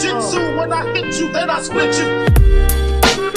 Jujitsu, when I hit you, then I split you.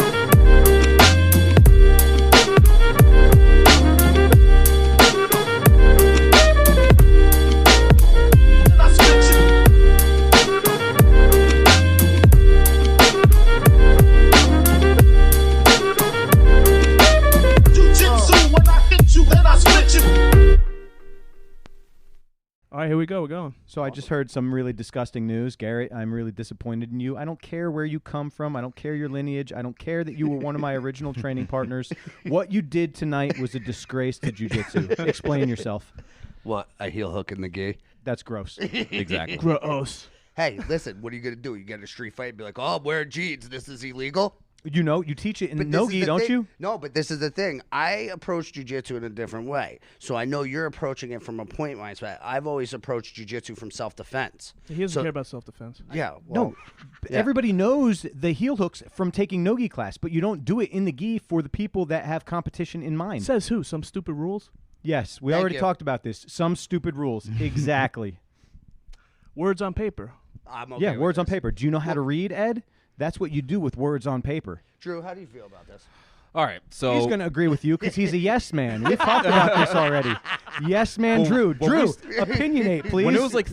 All right, here we go. We're going. So I just heard some really disgusting news. Garrett, I'm really disappointed in you. I don't care where you come from. I don't care your lineage. I don't care that you were one of my original training partners. What you did tonight was a disgrace to jiu-jitsu. Explain yourself. What, a heel hook in the gi? That's gross. Exactly. Gross. Hey, listen, what are you going to do? You get in a street fight and be like, oh, I'm wearing jeans. This is illegal? You know, you teach it in But this is no-gi, the don't thing. you? No, but this is the thing. I approach jiu-jitsu in a different way. So I know you're approaching it from a point mindset. I've always approached jiu-jitsu from self-defense. He doesn't care about self-defense. Yeah. No, Well, everybody knows the heel hooks from taking no-gi class, but you don't do it in the gi for the people that have competition in mind. Says who? Some stupid rules? Yes, we Thank already you. talked about this. Some stupid rules. Exactly. Words on paper. I'm okay Yeah, with words on this. paper. Do you know how to read, Ed? That's what you do with words on paper. Drew, how do you feel about this? All right, so He's going to agree with you because he's a yes man. We've talked about this already. Yes man, Drew. Drew, opinionate, please. when it was like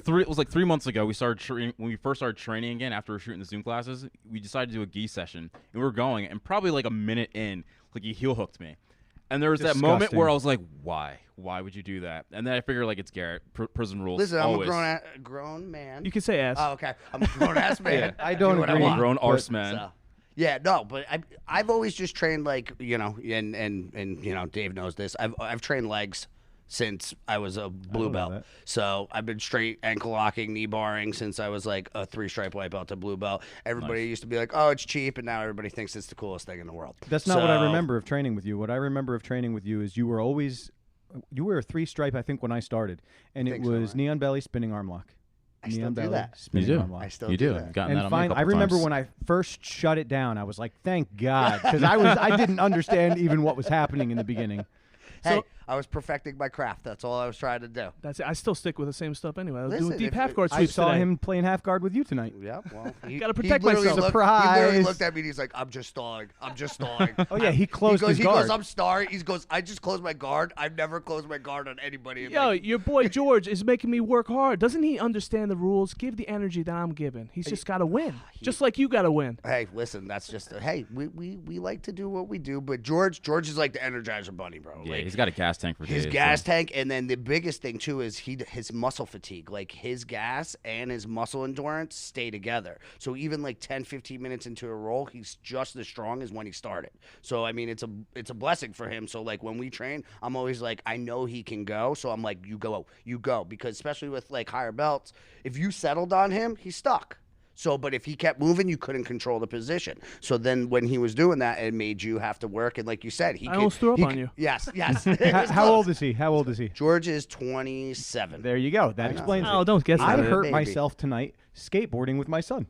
3 months ago, we started when we first started training again after we were shooting the Zoom classes, we decided to do a gi session, and we were going, and probably like a minute in, like he heel hooked me, and there was that moment Disgusting. where I was like, why would you do that? And then I figured like it's Garrett, prison rules. Listen, always. I'm a grown man. You can say ass. Oh, okay. I'm a grown-ass man. I don't do what I agree. want. grown but- arse man. So, yeah, no, but I've always just trained like, you know, and you know, Dave knows this. I've trained legs since I was a blue know belt. that. So I've been straight ankle locking, knee barring since I was like a 3-stripe white belt to blue belt. Everybody used to be like, "Oh, it's cheap," and now everybody thinks it's the coolest thing in the world. That's not what I So- remember of training with you. What I remember of training with you is you were a 3-stripe, I think, when I started. And it Think so, was right? knee on belly, spinning arm lock. I still on do belly, that. spinning You do. arm lock. I still You do do. that. I've gotten that And on me a fine, I couple remember times. when I first shut it down, I was like, "Thank God," because I didn't understand even what was happening in the beginning. Hey, I was perfecting my craft. That's all I was trying to do. That's it. I still stick with the same stuff anyway. I was Listen, doing deep if- half guard I sweeps saw today. him playing half guard with you tonight. Yeah, well, Gotta protect literally myself. He literally Surprise. looked at me and he's like, "I'm just stalling. I'm just stalling." Oh yeah, he closed his he guard. goes, "I'm stalling." He goes, "I just closed my guard. I've never closed my guard on anybody." And Yo, like, your boy George is making me work hard. Doesn't he understand the rules? Give the energy that I'm giving. He's just got to win. Just like you got to win. hey, listen, that's just hey, we like to do what we do, but George is like the Energizer Bunny, bro. Yeah, like, he's got a gas tank for his days, gas so. tank, and then the biggest thing too is his muscle fatigue. Like his gas and his muscle endurance stay together. So even like 10, 15 minutes into a roll, he's just as strong as when he started. So I mean, it's a blessing for him. So like when we train, I'm always like, I know he can go. So I'm like, you go, because especially with like higher belts, if you settled on him, he's stuck. So, but if he kept moving, you couldn't control the position. So then when he was doing that, it made you have to work. And like you said, I almost threw up on you. Yes. It How, was how close. old is he? How old is he? George is 27. There you go. That explains Oh, it. don't get I started. hurt Baby. myself tonight skateboarding with my son.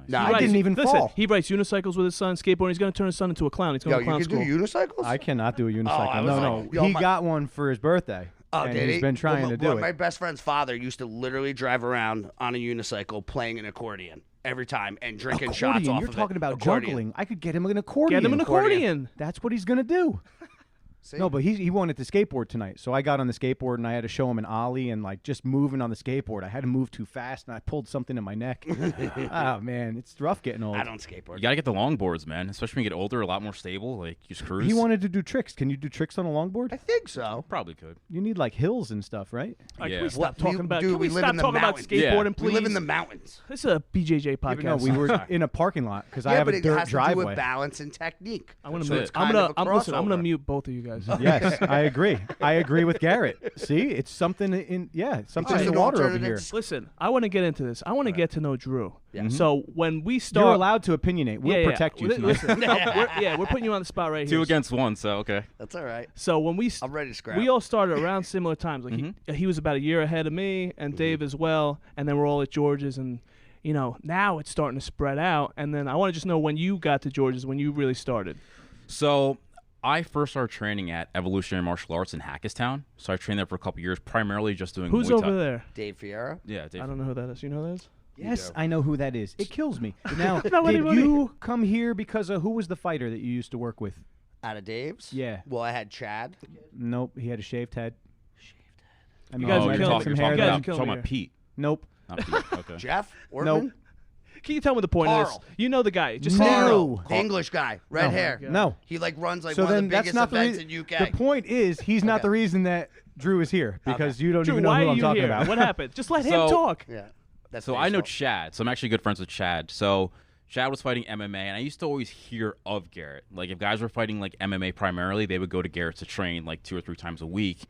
Nah, I didn't even Listen, fall. he rides unicycles with his son, skateboarding. He's going to turn his son into a clown. He's going Yo, to you clown can school. do unicycles? I cannot do a unicycle. I was no, like, no. yo, He my- got one for his birthday. Oh, and did he's he? been trying to do it. My best friend's father used to literally drive around on a unicycle playing an accordion every time and drinking shots Accordion. off You're of talking it. about Accordion. juggling. I could get him an accordion. Get him an accordion. That's what he's going to do. See? No, but he wanted to skateboard tonight. So I got on the skateboard and I had to show him an ollie and like just moving on the skateboard. I had to move too fast and I pulled something in my neck. Oh man, it's rough getting old. I don't skateboard. You gotta get the longboards, man. Especially when you get older, a lot more stable. Like you just cruise. He wanted to do tricks. Can you do tricks on a longboard? I think so. Probably could. You need like hills and stuff, right? All right, Yeah. can we stop What? talking We- about? dude, Can we we live stop in the talking about mountains. Yeah. skateboarding, please? We live in the mountains. This is a BJJ Yeah, podcast. but no, we were in a parking lot because I Yeah, have but a it dirt has to do driveway. with balance and technique. I'm gonna So mute. it's I'm kind gonna. of a Listen, I'm gonna crossover. mute both of you guys. Yes, I agree. I agree with Garrett. See, it's something in something Just in an the water over alternative here. s- Listen, I want to get into this. I want to get to know Drew. Yeah. So when we start, You're allowed to opinionate. We'll yeah, protect you. Li- tonight. Listen, we're putting you on the spot right here. 2 against 1, so okay. That's all right. So when we I'm ready to scrap. we all started around similar times. Like he was about a year ahead of me and Dave as well, and then we're all at George's, and you know now it's starting to spread out. And then I want to just know when you got to George's, when you really started. So I first started training at Evolutionary Martial Arts in Hackettstown. So I trained there for a couple years, primarily just doing Who's Muay Thai. over there? Dave Fiera. Yeah, Dave. I don't know who that is. You know who that is? Yes, I know who that is. It kills me. Now, Not did anybody. you come here because of who was the fighter that you used to work with? Out of Dave's? Yeah. Well, I had Chad. Nope, he had a shaved head. I mean, guys he are might killing have me. some You hair. guys then. are killing talking me about Pete. Nope. Not Pete. Okay. Jeff? Ortman? Nope. Can you tell me the point of this? Carl. You know the guy. Just No. say it. Carl, the English guy, red No. hair. God. No. He like runs like So one of then the that's biggest not the events reason. in UK. The point is, he's not the reason that Drew is here because you don't Drew, even know why who are I'm you talking here? about. What happened? Just let him So- talk. Yeah. That's So Dave's I know fault. Chad. So I'm actually good friends with Chad. So Chad was fighting MMA, and I used to always hear of Garrett. Like if guys were fighting like MMA primarily, they would go to Garrett to train like 2 or 3 times a week.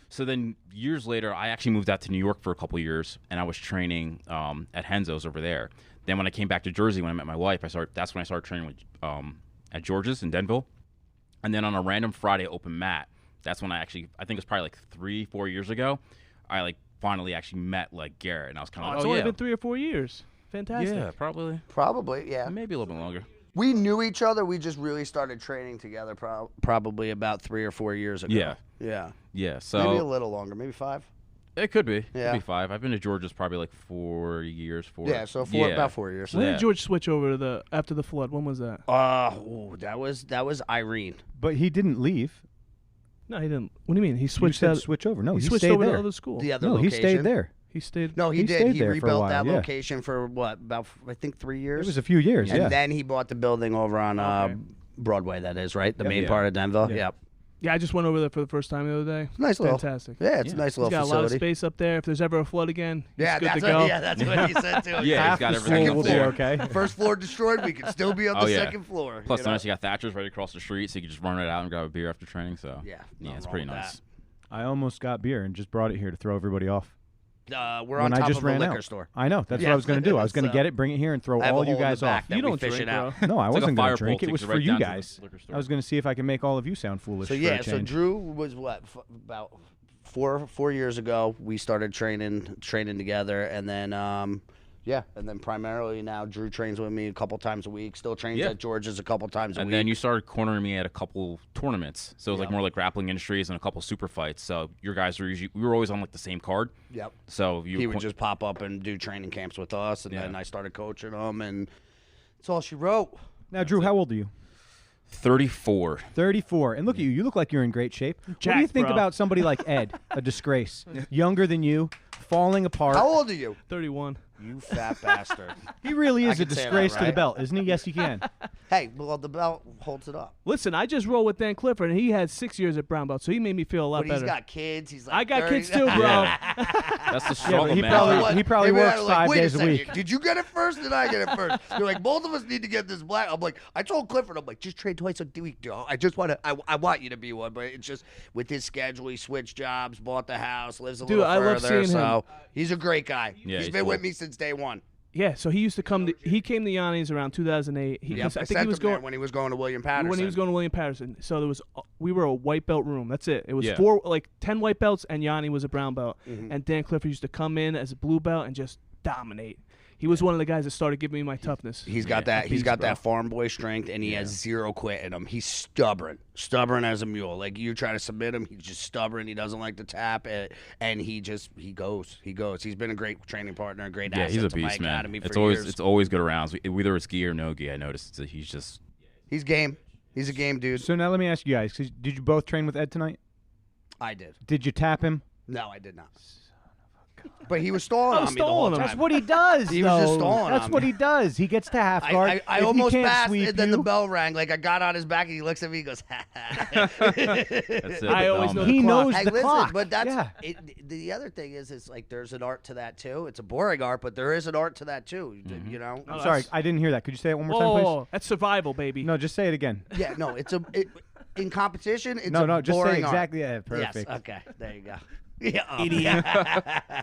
So then years later, I actually moved out to New York for a couple of years, and I was training at Henzo's over there. Then when I came back to Jersey, when I met my wife, that's when I started training with at George's in Denville. And then on a random Friday open mat, that's when I think it was probably like 3-4 years ago, I like finally actually met like Garrett, and I was kind of It's like, only yeah, been 3 or 4 years. Fantastic. yeah, probably, Probably, yeah. maybe a little bit longer. We knew each other. We just really started training together probably about 3 or 4 years ago. Yeah. Yeah. Yeah, so Maybe a little longer. Maybe 5. it could be. Yeah. Could be 5. I've been to Georgia's probably like 4 years. Yeah, so about 4 years. When Yeah. did George switch over to after the flood? When was that? That was Irene. But he didn't leave. No, he didn't. What do you mean? He You switched said out. switch over. No, he he switched stayed over to there. the other school. The other No, he location. stayed there. He stayed. No, he He did. stayed He there for a rebuilt while, that yeah. location for what? About I think 3 years. It was a few years. and Yeah. then he bought the building over on Okay. Broadway. That is right, the main Yeah. part of Denver. Yeah. Yep. Yeah, I just went over there for the first time the other day. Nice little. Fantastic. Yeah, it's a nice He's little got a lot of facility. space up there. If there's ever a flood again, he's Yeah, good that's to go. what he said too. Yeah, he's Half got the everything school up will be there. okay. First floor destroyed, we could still be on Oh, the yeah. second floor. Plus, you know? nice, you got Thatcher's right across the street, so you can just run right out and grab a beer after training. So Yeah, yeah, nothing it's wrong pretty with nice. I almost got beer and just brought it here to throw everybody off. We're when on I top just of a ran liquor out. store. I know. That's what Yeah. I was going to do. I was going to So- get it, bring it here, and throw I have all a you hole in guys the back off. that You we don't fishing drink, out. bro. No, I It's like a wasn't going fire to drink. pole It was takes for right you down to the guys. liquor store. I was going to see if I could make all of you sound foolish. So for yeah, a so change. Drew was what about 4 years ago. We started training together, and then and then primarily now Drew trains with me a couple times a week. Still trains Yeah. at George's a couple times a And week. then you started cornering me at a couple tournaments. So it was like Yep. more like Grappling Industries and a couple super fights. So your guys were we were always on like the same card. Yep. So He would just pop up and do training camps with us, and Yeah. then I started coaching him, and that's all she wrote. Now, Drew, how old are you? 34. 34. And look at you. You look like you're in great shape. What do you Jacked, think bro. about somebody like Ed, a disgrace, younger than you, falling apart? How old are you? 31. You fat bastard. He really is a can say that, disgrace to the right? belt, isn't he? Yes, you can. Hey, well, the belt holds it up. Listen, I just rolled with Dan Clifford, and he had 6 years at brown belt, so he made me feel a lot But he's better. got kids. He's like I got 30. kids too, bro. That's the Yeah, struggle, but he man. probably he probably Maybe works they're like, 5 "Wait a days a second, week. Did you get it first? Did I get it first? You're like, both of us need to get this black. I'm like, I told Clifford, I'm like, just train twice a week, dog. I just want to, I want you to be one, but it's just with his schedule, he switched jobs, bought the house, lives a Dude, little I love further. seeing So he's a great guy. Yeah, he's he's been cool. with me since day one. Yeah, so he used to come. He came to Yanni's around 2008. Yep. I I think sent he was him there going when he was going to William Patterson. when he was going to William Patterson. So there was we were a white belt room. That's it. It was Yeah. 10 white belts, and Yanni was a brown belt. Mm-hmm. And Dan Clifford used to come in as a blue belt and just dominate. He was one of the guys that started giving me my toughness. He's got Yeah, that. He's beast, got bro. that farm boy strength, and he has zero quit in him. He's stubborn as a mule. Like you try to submit him, he's just stubborn. He doesn't like to tap, and he goes. He's been a great training partner, a great Yeah, asset he's a to my beast, man. academy for It's always years. it's always good rounds. Whether it's gi or no gi, I noticed that he's just He's game. He's a game dude. So now let me ask you guys, 'cause did you both train with Ed tonight? I did. Did you tap him? No, I did not. But he was stalling I was on me the whole stalling him. time. That's what he does. He was just though. stalling That's on what me. he does. He gets to half guard. I If he almost can't passed, sweep and then the you, bell rang. Like I got on his back, and he looks at me, he goes, that's it. I always know the he clock. knows Hey, the listen, clock. but that's yeah. the other thing is like there's an art to that too. It's a boring art, but there is an art to that too. You know? Oh, Sorry, that's- I didn't hear that. Could you say it one more time, Oh, that's survival, baby. please? No, just say it again. Yeah, no, in competition. It's No, a just say boring art. exactly. Yeah, perfect. Yes. Okay. There you go. Yeah. Idiot.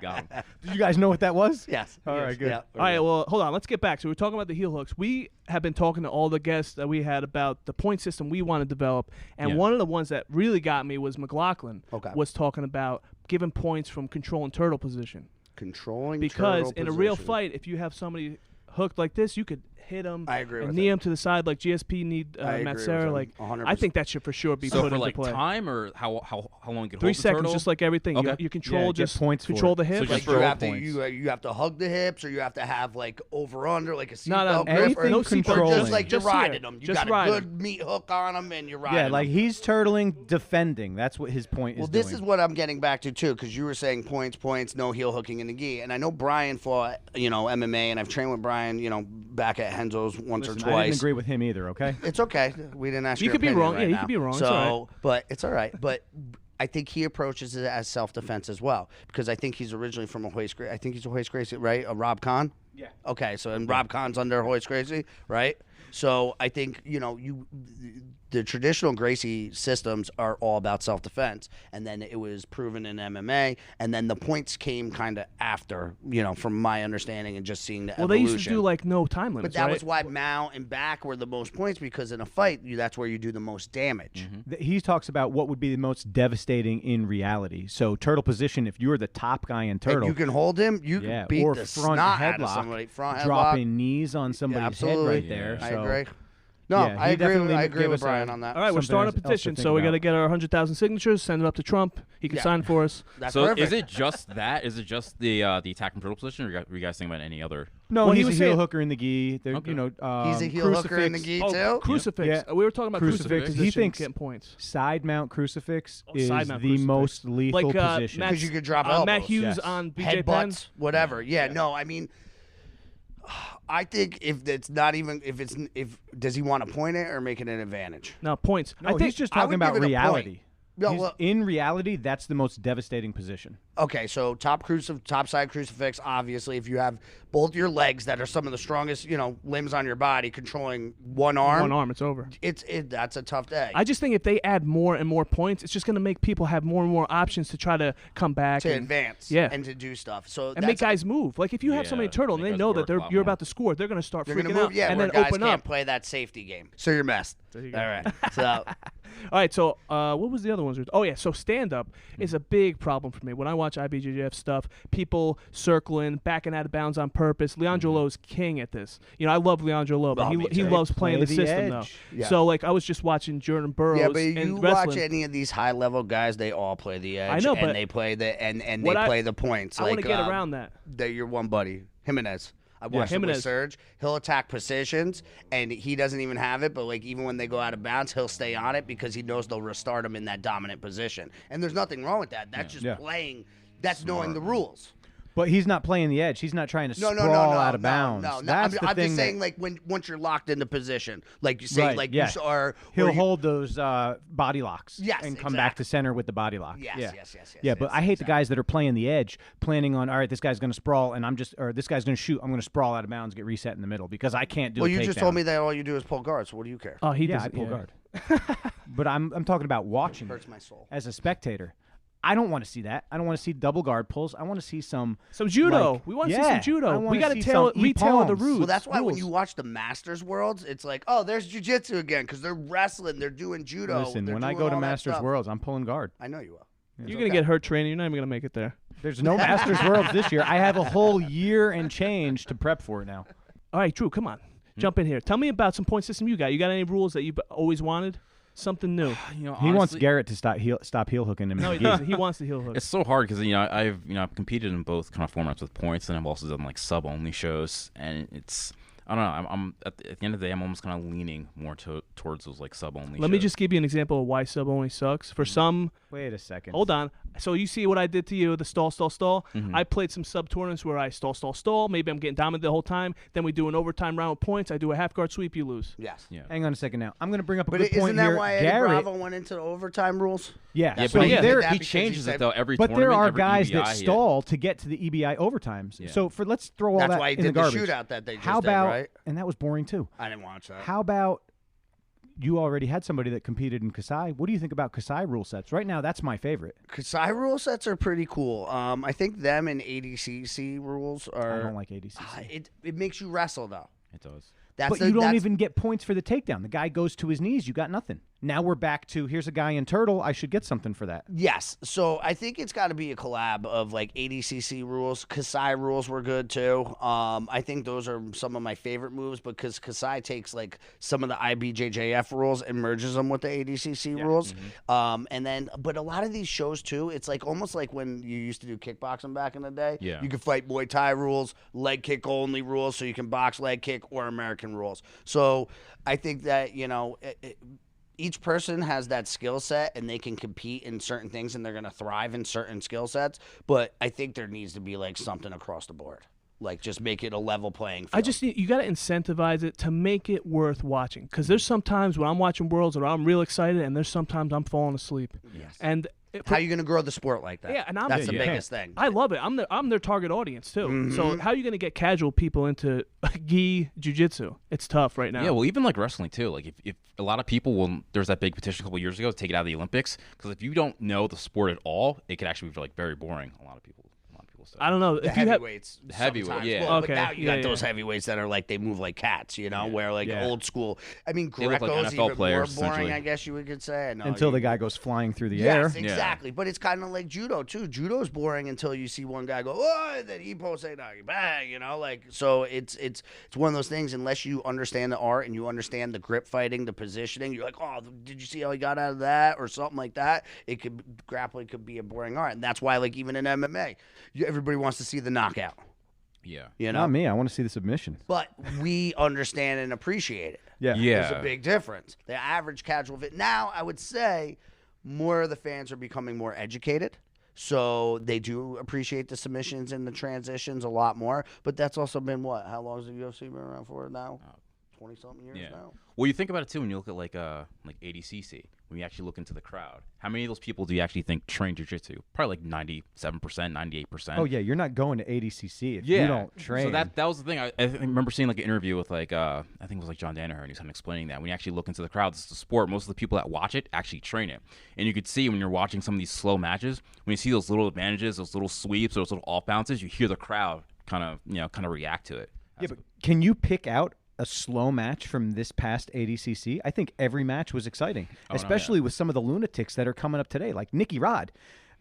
Got him. Did you guys know what that was? Yes. All right, good. Yeah. All right, well, hold on. Let's get back. So we're talking about the heel hooks. We have been talking to all the guests that we had about the point system we want to develop, and Yeah. one of the ones that really got me was McLaughlin. Okay. Was talking about giving points from control and turtle position. Controlling Because turtle in a real position. fight, if you have somebody hooked like this, you could hit him. I agree and with knee it. him to the side like GSP need I agree Matt with Serra. him, Like 100%. I think that should for sure be So put for into like play. time or how long you can 3 hold the seconds, turtle? just like everything. Okay. You control get just points for control it. the hip. So Like just you for have to points. you have to hug the hips, or you have to have like over under like a No, no, seatbelt grip, anything or no just controlling. like you're Just here. riding them. You Just got a riding. good meat hook on them, and you're riding. Yeah, like them. he's turtling, defending. That's what his point Well, is this doing. is what I'm getting back to too, because you were saying points, no heel hooking in the gi, and I know Brian fought MMA, and I've trained with Brian, back at Henzo's once Listen, or I didn't twice. agree with him either. Okay. It's okay. We didn't ask You your could be opinion wrong. right Yeah, you now. could be wrong. It's So, all right. but it's all right. But I think he approaches it as self-defense as well, because I think he's originally from a Hoist Gracie. I think he's a Hoist Gracie, right? A Rob Kahn? Yeah. Okay, so and Rob Kahn's under Hoist Gracie, right? So I think the traditional Gracie systems are all about self-defense, and then it was proven in MMA, and then the points came kind of after, from my understanding and just seeing the Well, evolution. they used to do like no time limits. But that right? was why mount and back were the most points, because in a fight, that's where you do the most damage. He talks about what would be the most devastating in reality. So turtle position, if you're the top guy in And turtle, you can hold him, you yeah, can beat or the front snot out of headlock, somebody. Front headlock. dropping knees on somebody's head absolutely. right there. Yeah. I So, agree. No, yeah, I he agree. definitely I agree gave with us Brian a- on that. All right, we're Something starting a else to petition, think so we got to about. get our 100,000 signatures, send it up to Trump. He can Yeah. sign for us. That's So perfect. is it just that? Is it just the attack from turtle position, or were you guys thinking about any other? No, Well, he he's a was heel saying- hooker in the gi. There, Okay. He's a heel hooker in the gi Oh, too. crucifix. Yeah. We were talking about Crucifix. crucifix. He position, thinks- getting points. Side mount crucifix Oh, is side mount the crucifix. most lethal Like position. Matt, Because you could drop Matt elbows. Hughes Yes. on BJ Penn. Headbutts, whatever. Yeah, no, I mean, I think if it's not even if does he want to point it or make it an advantage? No points. No, I think he's just I talking would about give it a point. reality. No, He's- well- in reality, that's the most devastating position. Okay, so top side crucifix. Obviously, if you have both your legs that are some of the strongest, limbs on your body, controlling one arm, one arm, it's over. that's a tough day. I just think if they add more and more points, it's just going to make people have more and more options to try to come back to and advance, yeah. and to do stuff. So and make guys move. Like if you have Yeah, somebody turtle and make they guys know that work a lot you're more. about to score, they're going to start they're freaking going to move, out yeah, and where then guys open can't up. play that safety game. So you're messed. There you All go. right. So All right, so what was the other ones? Oh yeah, so stand up is a big problem for me. When I watch IBJJF stuff, people circling, backing out of bounds on purpose. Leandro Lowe's king at this. I love Leandro Lowe, but Oh, me he too. loves playing Play the the system though. edge. Yeah. So like I was just watching Jordan Burroughs yeah, but and you watch wrestling. any of these high level guys, they all play the edge. I know, but and they play the and they what play the points. I want to like, get around that. Your one buddy Jimenez. I watched him with Jimenez. Serge. He'll attack positions, and he doesn't even have it. But like even when they go out of bounds, he'll stay on it because he knows they'll restart him in that dominant position. And there's nothing wrong with that. That's just Yeah. playing. That's knowing the rules. But he's not playing the edge. He's not trying to No, sprawl out of bounds. No. That's I'm the thing just that- saying, like once you're locked into position, like you say, Right, like yeah. you are. He'll or you- hold those body locks Yes, and come back exactly. to center with the body lock. Yes, yeah. yes. Yeah, but I hate the guys that are playing the edge, planning on, all right, this guy's going to sprawl, and or this guy's going to shoot. I'm going to sprawl out of bounds, get reset in the middle because I can't do. Well, a you just takedown. told me that all you do is pull guards. So what do you care? Oh, he Yeah, does. I pull guard. But I'm talking about watching Hurts it my soul. as a spectator. I don't want to see that. I don't want to see double guard pulls. I want to see some judo. like- we want to yeah, see some I judo. wanna We got to see some retail the E-palms. rules. Well, that's why when rules. you watch the Masters Worlds, it's like, oh, there's jiu-jitsu again because they're wrestling, they're doing judo. Listen, they're when I doing go to all that Masters stuff. Worlds, I'm pulling guard. I know you will. You're gonna get hurt training. You're not even gonna make it there. There's no Masters Worlds this year. I have a whole year and change to prep for it now. All right, Drew, come on, jump in here. Tell me about some point system you got. You got any rules that you've always wanted? Something new. He wants Honestly, Garrett to stop heel hooking him. No, in he the gi. doesn't. He wants the heel hook. It's so hard because I've competed in both kind of formats with points, and I've also done like sub only shows, and it's I don't know. I'm at the end of the day, I'm almost kind of leaning more towards those like sub only. Let me just give you an example of why sub only sucks. For some, Wait a second. hold on. So you see what I did to you, the stall. Mm-hmm. I played some sub tournaments where I stall. Maybe I'm getting dominated the whole time. Then we do an overtime round with points. I do a half guard sweep. You lose. Yes. Yeah. Hang on a second now. I'm going to bring up a But good point isn't that here. why Eddie Garrett, Bravo went into the overtime rules? yeah, Yeah, so but yeah, there, that he because changes he it said- though every but there tournament, are every guys EBI, that yeah. stall to get to the EBI overtimes. Yeah. So let's throw all That's that why he in the did the garbage. shootout that they just How did, about? right? And that was boring too. I didn't watch that. How about? You already had somebody that competed in Kasai. What do you think about Kasai rule sets? Right now, that's my favorite. Kasai rule sets are pretty cool. I think them and ADCC rules are. I don't like ADCC. It makes you wrestle though. It does. That's But you don't that's- even get points for the takedown. The guy goes to his knees. You got nothing. Now we're back to here's a guy in turtle. I should get something for that. Yes. So I think it's got to be a collab of like ADCC rules. Kasai rules were good too. I think those are some of my favorite moves because Kasai takes like some of the IBJJF rules and merges them with the ADCC rules. And then, but a lot of these shows too, it's like almost like when you used to do kickboxing back in the day. Yeah. You could fight Muay Thai rules, leg kick only rules, so you can box leg kick, or American rules. So I think that, each person has that skill set and they can compete in certain things and they're going to thrive in certain skill sets. But I think there needs to be like something across the board. Like just make it a level playing field. You got to incentivize it to make it worth watching. Because there's sometimes when I'm watching Worlds or I'm real excited and there's sometimes I'm falling asleep. Yes. And how are you going to grow the sport like that? Yeah, and that's the biggest thing. I love it. I'm their target audience too. So how are you going to get casual people into gi jiu-jitsu? It's tough right now. Yeah, well, even like wrestling too. Like if a lot of people there was that big petition a couple years ago to take it out of the Olympics because if you don't know the sport at all, it could actually be like very boring. A lot of people say. I don't know. The if you heavyweights. The heavyweight, sometimes. yeah. Well, Okay, but now you yeah, got those heavyweights that are like they move like cats, where like old school. I mean, They look like Greco's NFL even players, more boring, essentially. I guess you could say. No, Until the guy goes flying through the air. Yes, exactly. But it's kind of like judo too. Judo's boring until you see one guy go, oh, and then he posts a bang, like so. It's one of those things. Unless you understand the art and you understand the grip fighting, the positioning, you're like, oh, did you see how he got out of that or something like that? Grappling could be a boring art, and that's why like even in MMA, everybody wants to see the knockout. Yeah. Not me. I want to see the submission. But we understand and appreciate it. Yeah. There's a big difference. The average casual fit. Now, I would say more of the fans are becoming more educated. So they do appreciate the submissions and the transitions a lot more. But that's also been what? How long has the UFC been around for now? 20-something years now. Well, you think about it too when you look at like ADCC. When you actually look into the crowd, how many of those people do you actually think train jiu-jitsu? Probably like 97%, 98%. Oh yeah, you're not going to ADCC if you don't train. So that was the thing. I remember seeing like an interview with like I think it was like John Danaher, and he was kind of explaining that when you actually look into the crowd, it's the sport. Most of the people that watch it actually train it, and you could see when you're watching some of these slow matches, when you see those little advantages, those little sweeps, those little off bounces, you hear the crowd kind of react to it. Yeah, but can you pick out a slow match from this past ADCC? I think every match was exciting, especially with some of the lunatics that are coming up today, like Nicky Rod.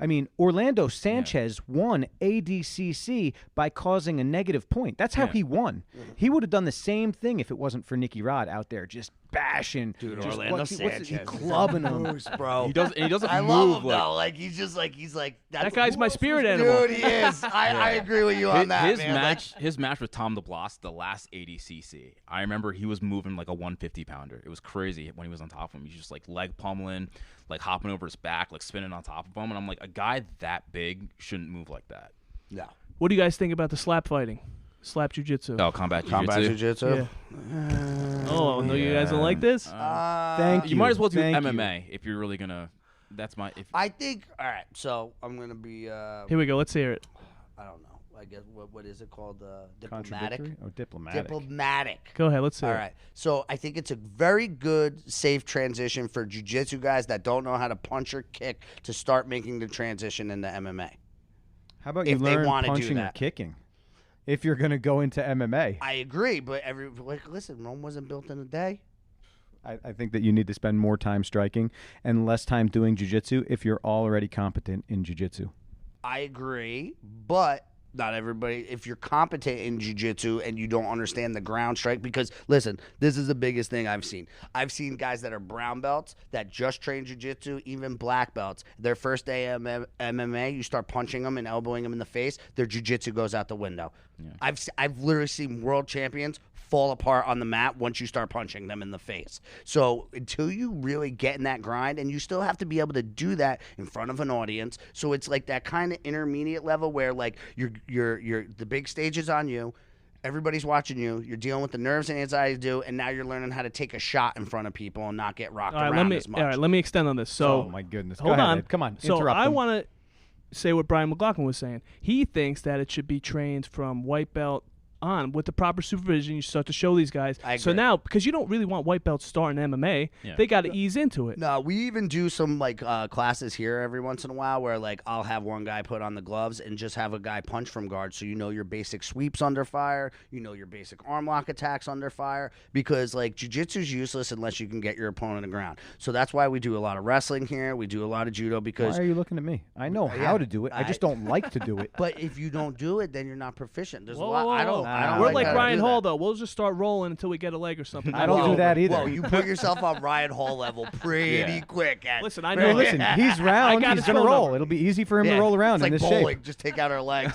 I mean, Orlando Sanchez won ADCC by causing a negative point. That's how he won. He would have done the same thing if it wasn't for Nicky Rod out there just bashing. Dude, just Orlando Sanchez. He clubbing him. Bro. He doesn't I move love him, like though. Like, he's like That guy's my spirit animal. Dude, he is. I agree with you on that, his man. his match with Tom DeBlas, the last ADCC. I remember he was moving like a 150 pounder. It was crazy when he was on top of him. He's just like leg pummeling, like hopping over his back, like spinning on top of him. And I'm like, a guy that big shouldn't move like that. No. What do you guys think about the slap fighting? Slap jiu-jitsu. Oh, combat Combat jiu-jitsu. jiu-jitsu? Oh, no, you guys don't like this? Thank you. You might as well do Thank MMA if you're really gonna. That's my. I think. All right. So I'm gonna be. Here we go. Let's hear it. I don't know. I guess what is it called? Diplomatic. Contradictory? Oh, diplomatic. Diplomatic. Go ahead. Let's hear All it. right. So I think it's a very good, safe transition for jiu-jitsu guys that don't know how to punch or kick to start making the transition into MMA. How about you If they learn wanna do punching or that. kicking? If you're going to go into MMA. I agree, but listen, Rome wasn't built in a day. I think that you need to spend more time striking and less time doing jiu-jitsu if you're already competent in jiu-jitsu. I agree, but not everybody. If you're competent in jiu-jitsu and you don't understand the ground strike, because listen, this is the biggest thing I've seen. I've seen guys that are brown belts that just train jiu-jitsu, even black belts. Their first day of MMA, you start punching them and elbowing them in the face, their jiu-jitsu goes out the window. Yeah. I've literally seen world champions fall apart on the mat once you start punching them in the face. So until you really get in that grind, and you still have to be able to do that in front of an audience. So it's like that kind of intermediate level where like you're the big stage is on you. Everybody's watching you. You're dealing with the nerves and anxiety to do, and now you're learning how to take a shot in front of people and not get rocked around as much. All right, let me extend on this. So, oh my goodness. hold Go ahead, on. Ed. Come on. So interrupt I him. want to say what Brian McLaughlin was saying. He thinks that it should be trained from white belt on with the proper supervision. You start to show these guys. I So agree. now, because you don't really want white belts starting MMA, Yeah. they got to ease into it. No, we even do some like classes here every once in a while where like I'll have one guy put on the gloves and just have a guy punch from guard, so you know your basic sweeps under fire, you know your basic arm lock attacks under fire, because like jiu-jitsu's useless unless you can get your opponent on the ground. So that's why we do a lot of wrestling here. We do a lot of judo because. Why are you looking at me? I know how to do it. I just don't like to do it. But if you don't do it, then you're not proficient. There's Whoa, a lot. whoa, I whoa. don't. I don't We're like like how to Ryan do Hall, that. though. We'll just start rolling until we get a leg or something. I don't do that either. Whoa, you put yourself on Ryan Hall level pretty Yeah. quick. Listen, I Hey, know. listen, he's round. got He's his gonna phone roll. number. It'll be easy for him Yeah, to roll around it's in like this bowling. shape. Just take out our legs.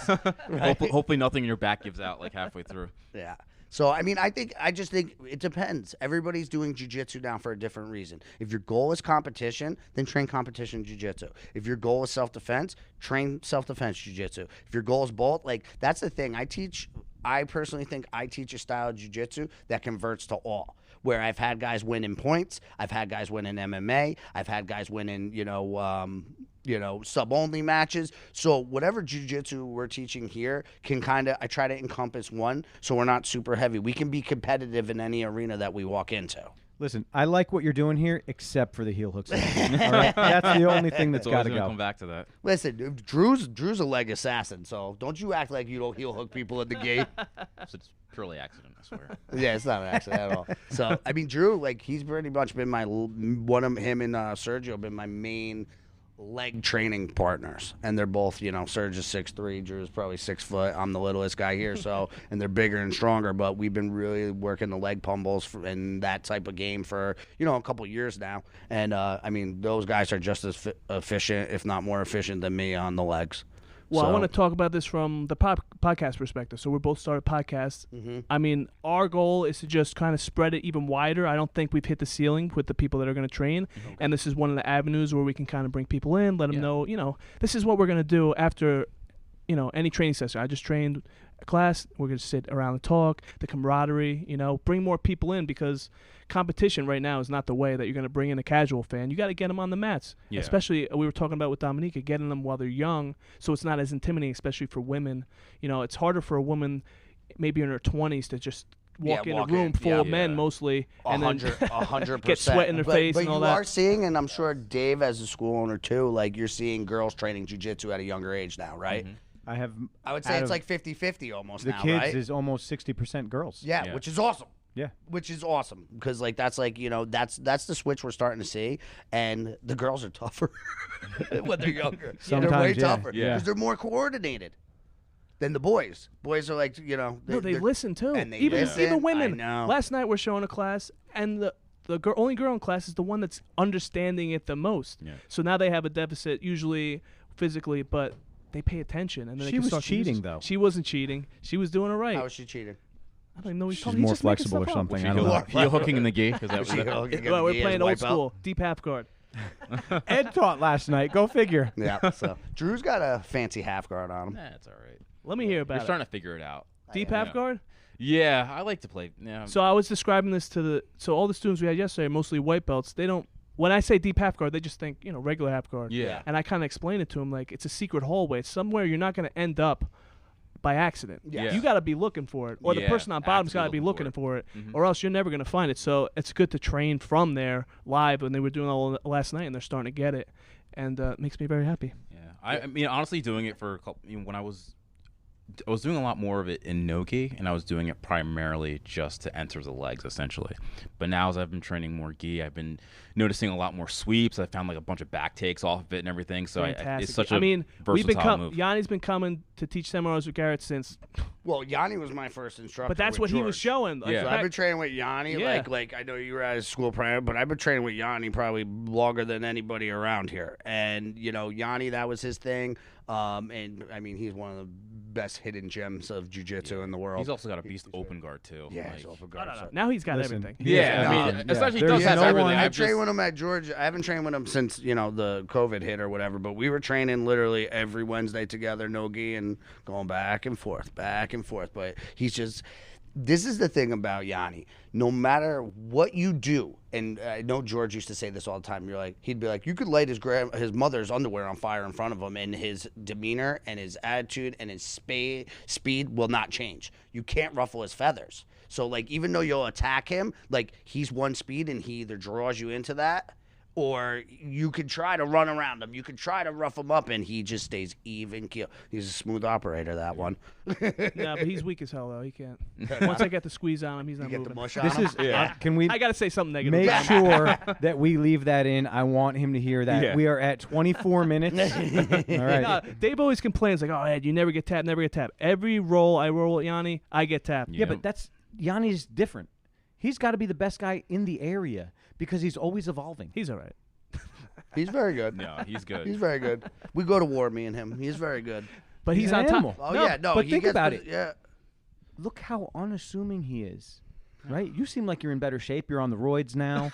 Hopefully nothing in your back gives out like halfway through. Yeah. So I mean, I just think it depends. Everybody's doing jiu-jitsu now for a different reason. If your goal is competition, then train competition jiu-jitsu. If your goal is self-defense, train self-defense jiu-jitsu. If your goal is both, like that's the thing. I personally think I teach a style of jiu-jitsu that converts to all. Where I've had guys win in points, I've had guys win in MMA, I've had guys win in sub-only matches. So whatever jiu-jitsu we're teaching here can I try to encompass one, so we're not super heavy. We can be competitive in any arena that we walk into. Listen, I like what you're doing here, except for the heel hooks. All right? That's the only thing that's It's got always to gonna go. come back to that. Listen, Drew's a leg assassin, so don't you act like you don't heel hook people in the game. So it's purely accident, I swear. Yeah, it's not an accident at all. So I mean, Drew, like he's pretty much been him and Sergio have been my main leg training partners, and they're both, Serge is 6'3", Drew's probably 6 foot. I'm the littlest guy here, so and they're bigger and stronger. But we've been really working the leg pummels and that type of game for a couple years now. And I mean, those guys are just as efficient, if not more efficient, than me on the legs. Well, I So- want to talk about this from the podcast perspective. So we both started podcasts. I mean, our goal is to just kind of spread it even wider. I don't think we've hit the ceiling with the people that are going to train. And this is one of the avenues where we can kind of bring people in, let them know, this is what we're going to do after, any training session. I just trained a class. We're going to sit around and talk, the camaraderie, bring more people in, because competition right now is not the way that you're going to bring in a casual fan. You got to get them on the mats. Yeah. Especially, we were talking about with Dominica, getting them while they're young, so it's not as intimidating, especially for women. It's harder for a woman maybe in her 20s to just walk in a room full of men mostly, and then 100%. get sweat in their face but and all you that. are seeing, and I'm sure Dave as a school owner too, like you're seeing girls training jiu-jitsu at a younger age now, right? I would say out it's of like 50-50 almost the now, kids right? is almost 60% girls. Yeah, which is awesome. Yeah. Which is awesome, because like that's like that's the switch we're starting to see, and the girls are tougher when they're younger. They're way Sometimes, yeah. tougher Yeah. because they're more coordinated than the boys. Boys are like No, they they're- listen too. and they even listen. women. I know. Last night we're showing a class, and the only girl in class is the one that's understanding it the most. Yeah. So now they have a deficit, usually physically, but they pay attention, and then they She can was start to use cheating, it. though. She wasn't cheating. She was doing it right. How is she cheating? I don't even know what he's She's talking. He's more just making flexible or stuff up. something. I Heel, don't know. heel hooking in the gi. Is that what She that- hooking Well, we're in the playing ears, old wipe out? school, deep half guard. Ed taught last night. Go figure. Yeah. So Drew's got a fancy half guard on him. That's all right. Let me hear about You're it. starting to figure it out. Deep Yeah. half guard. Yeah, I like to play. Yeah. So I was describing this to all the students we had yesterday, mostly white belts. They don't. When I say deep half guard, they just think regular half guard. Yeah. And I kind of explain it to them like it's a secret hallway. It's somewhere you're not going to end up by accident. Yeah. You got to be looking for it, or the Yeah, person on bottom's got to actively be looking looking for for it, or else you're never going to find it. So it's good to train from there live, and they were doing all last night, and they're starting to get it, and it makes me very happy. Yeah, I mean, honestly, doing it for a couple, when I was doing a lot more of it in no-gi, and I was doing it primarily just to enter the legs, essentially. But now, as I've been training more gi, I've been noticing a lot more sweeps. I found like a bunch of back takes off of it and everything. So Fantastic. it's such a I mean, versatile move. Yanni's been coming to teach seminars with Garrett since, Well, Yanni was my first instructor. but that's with what he was George. showing. Like, Yeah. So back- I've been training with Yanni, Yeah. like I know you were at his school prior, but I've been training with Yanni probably longer than anybody around here. And Yanni, that was his thing. And I mean, he's one of the best hidden gems of jiu-jitsu in the world. He's also got a beast open guard too. yeah, Like- he's open No, guard. no, no. so- Now he's got Listen, everything. Yeah, I mean, essentially, he does There's have no everything. one- I I've trained just- with him at Georgia. I haven't trained with him since the COVID hit or whatever. But we were training literally every Wednesday together, no gi, and going back and forth. But he's just. this is the thing about Yanni. No matter what you do, and I know George used to say this all the time. He'd be like, you could light his mother's underwear on fire in front of him, and his demeanor and his attitude and his speed will not change. You can't ruffle his feathers. So like, even though you'll attack him, like he's one speed, and he either draws you into that, or you could try to run around him. You could try to rough him up, and he just stays even keel. He's a smooth operator, that one. Yeah, but he's weak as hell, though. He can't. Once I get the squeeze on him, he's not Get moving. the mush on This him. is. Can we I got to say something negative. make sure that we leave that in? I want him to hear that. Yeah. We are at 24 minutes. All right. No, Dave always complains, like, oh, Ed, you never get tapped, never get tapped. Every roll I roll at Yanni, I get tapped. Yeah, but that's Yanni's different. He's got to be the best guy in the area because he's always evolving. He's all right. He's very good. No, he's good. He's very good. We go to war, me and him. He's very good. But he's an on top. animal. Oh, No, yeah. No, but he think gets about pos- it. Yeah. Look how unassuming he is. Right? You seem like you're in better shape. You're on the roids now.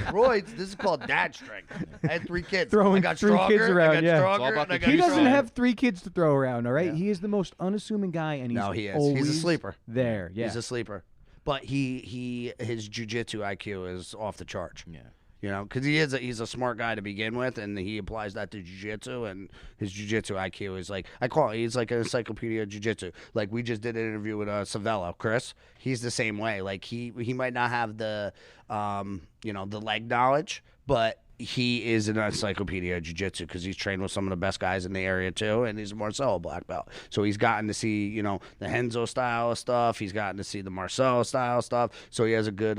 Roids, this is called dad strength. I had 3 kids. Throwing I got 3 stronger, kids around, I got yeah. It's all stronger, about and I the got He doesn't stronger. have 3 kids to throw around, all right? Yeah. He is the most unassuming guy, and he's No, he is. always He's a sleeper. there. Yeah. He's a sleeper. But his jiu-jitsu IQ is off the charts. Yeah. You know, because he's a smart guy to begin with, and he applies that to jiu-jitsu, and his jiu-jitsu IQ is like, he's like an encyclopedia of jiu-jitsu. Like, we just did an interview with Savello, Chris. He's the same way. Like, he might not have the, the leg knowledge, but he is an encyclopedia of jiu-jitsu because he's trained with some of the best guys in the area too, and he's a Marcelo black belt. So he's gotten to see, the Henzo style of stuff. He's gotten to see the Marcelo style stuff. So he has a good,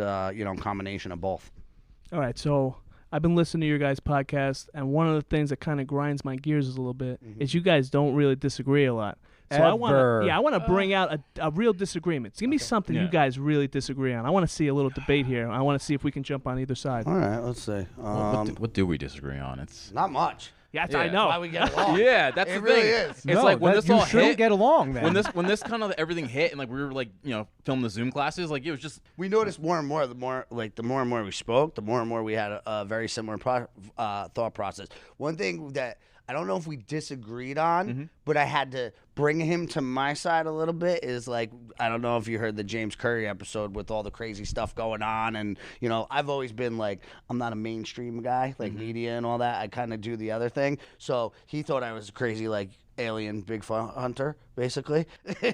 combination of both. All right, so I've been listening to your guys' podcast, and one of the things that kind of grinds my gears a little bit is you guys don't really disagree a lot. So I want to bring out a real disagreement. Give me something you guys really disagree on. I want to see a little debate here. I want to see if we can jump on either side. All right, let's see. What do we disagree on? It's Not much. Yeah, Yeah. I know. Why we get along. yeah, that's It the really thing. is. It's No, like when that- this you all shouldn't hit. get along, man. When this kind of everything hit, and like we were like filming the Zoom classes, like it was just We noticed more and more. The more and more we spoke, the more and more we had a very similar thought process. One thing that I don't know if we disagreed on, but I had to bring him to my side a little bit is like, I don't know if you heard the James Curry episode with all the crazy stuff going on. And, I've always been like, I'm not a mainstream guy, like media and all that. I kind of do the other thing. So he thought I was crazy, like alien Bigfoot hunter, basically.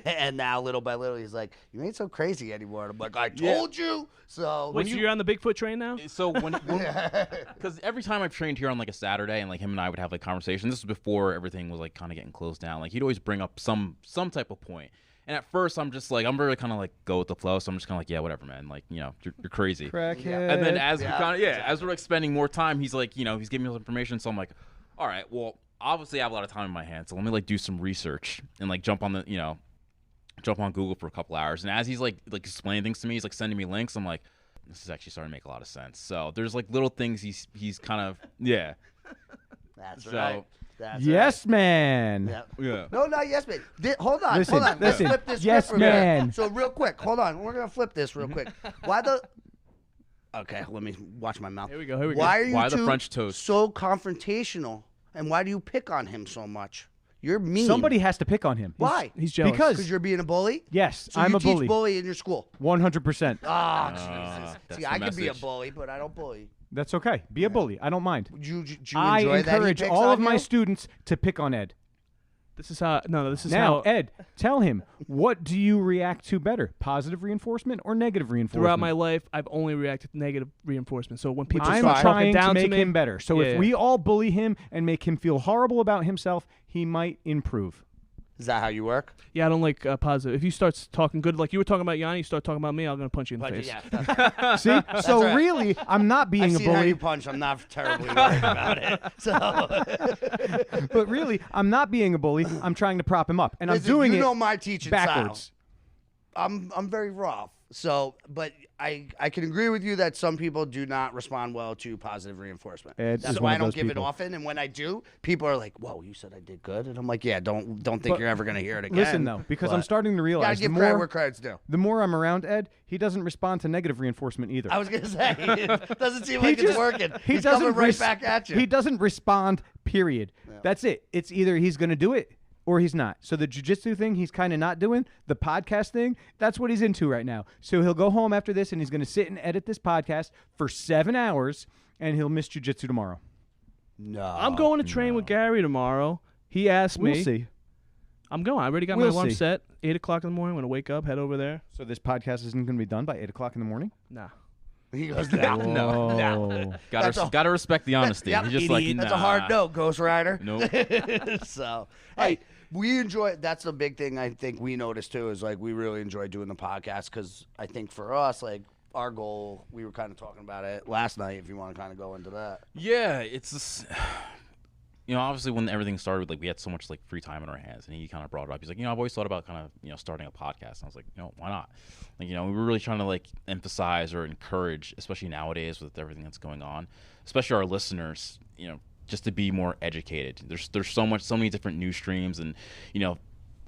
And now little by little, he's like, you ain't so crazy anymore. And I'm like, I told you. So Wait, so you're on the Bigfoot train now? so because every time I've trained here on like a Saturday, and like him and I would have like conversations. This was before everything was like kind of getting closed down. Like he'd always bring up some type of point. And at first, I'm just like, I'm really kind of like go with the flow. So I'm just kind of like, yeah, whatever, man. Like, you're crazy. Crackhead. And then as Yeah. as we're like spending more time, he's like, he's giving me some information. So I'm like, all right, well, obviously I have a lot of time in my hands, so let me like do some research and like jump on Google for a couple hours. And as he's like explaining things to me, he's like sending me links. I'm like, this is actually starting to make a lot of sense. So there's like little things he's kind of That's So- right. That's Yes, right. man. Yep. yeah. No, not yes, man. Hold on. Listen, Let's listen. flip this Yes, script real man. quick. So real quick, hold on. We're gonna flip this real quick. Why the? Okay, let me watch my mouth. Here we go. Why are you Why the two French toast? so confrontational? And why do you pick on him so much? You're mean. Somebody has to pick on him. Why? He's jealous. Because Because you're being a bully. yes, So I'm you a teach bully. bully in your school. 100%. Oh, Jesus. that's See, the I could be a message. bully, but I don't bully. That's okay. Be a bully. I don't mind. Do you I enjoy that he encourage picks all on of my you? students to pick on Ed. This is how. No, this is Now, how. Ed, tell him, what do you react to better, positive reinforcement or negative reinforcement? Throughout my life, I've only reacted to negative reinforcement. So when people I'm start talking trying to down make to me, him better. So Yeah. if we all bully him and make him feel horrible about himself, he might improve. Is that how you work? yeah, I don't like positive. If you start talking good, like you were talking about Yanni, you start talking about me, I'm gonna punch you in the But face. yeah, that's, See? So right. really, I'm not being I've a seen how bully, you punch. I'm not terribly worried about it. So but really, I'm not being a bully. I'm trying to prop him up, and Listen, I'm doing you it know my teaching backwards. style. I'm very rough. So, but I can agree with you that some people do not respond well to positive reinforcement. Ed That's is why one I of don't those give people. it often. And when I do, people are like, "Whoa, you said I did good," and I'm like, "Yeah, don't think But you're ever gonna hear it again." Listen though, because I'm But starting to you gotta realize give the credit more, where credit's due. the more I'm around Ed, he doesn't respond to negative reinforcement either. I was gonna say, it doesn't seem He like it's just- working. he He's doesn't coming right res- back at you. He doesn't respond, period. That's it. It's either he's going to do it or he's not. So the jiu-jitsu thing he's kind of not doing. The podcast thing, that's what he's into right now. So he'll go home after this and he's going to sit and edit this podcast for 7 hours, and he'll miss jiu-jitsu tomorrow. No. I'm going to train with Gary tomorrow. He asked me. We'll see. I'm going. I already got my alarm set. 8 o'clock in the morning. I'm going to wake up, head over there. So this podcast isn't going to be done by 8 o'clock in the morning? Nah. He goes, no. Gotta respect the honesty. Yep, He's just idiot. like, That's a hard no, Ghost Rider. Nope. So, hey, we enjoy. That's the big thing I think we noticed too is like we really enjoy doing the podcast because I think for us, like our goal, we were kind of talking about it last night. If you want to kind of go into that, Yeah, it's just, obviously when everything started, like we had so much like free time in our hands, and he kind of brought it up. He's like, I've always thought about kind of starting a podcast. And I was like, why not? Like, we were really trying to like emphasize or encourage, especially nowadays with everything that's going on, especially our listeners, just to be more educated. There's so many different news streams, and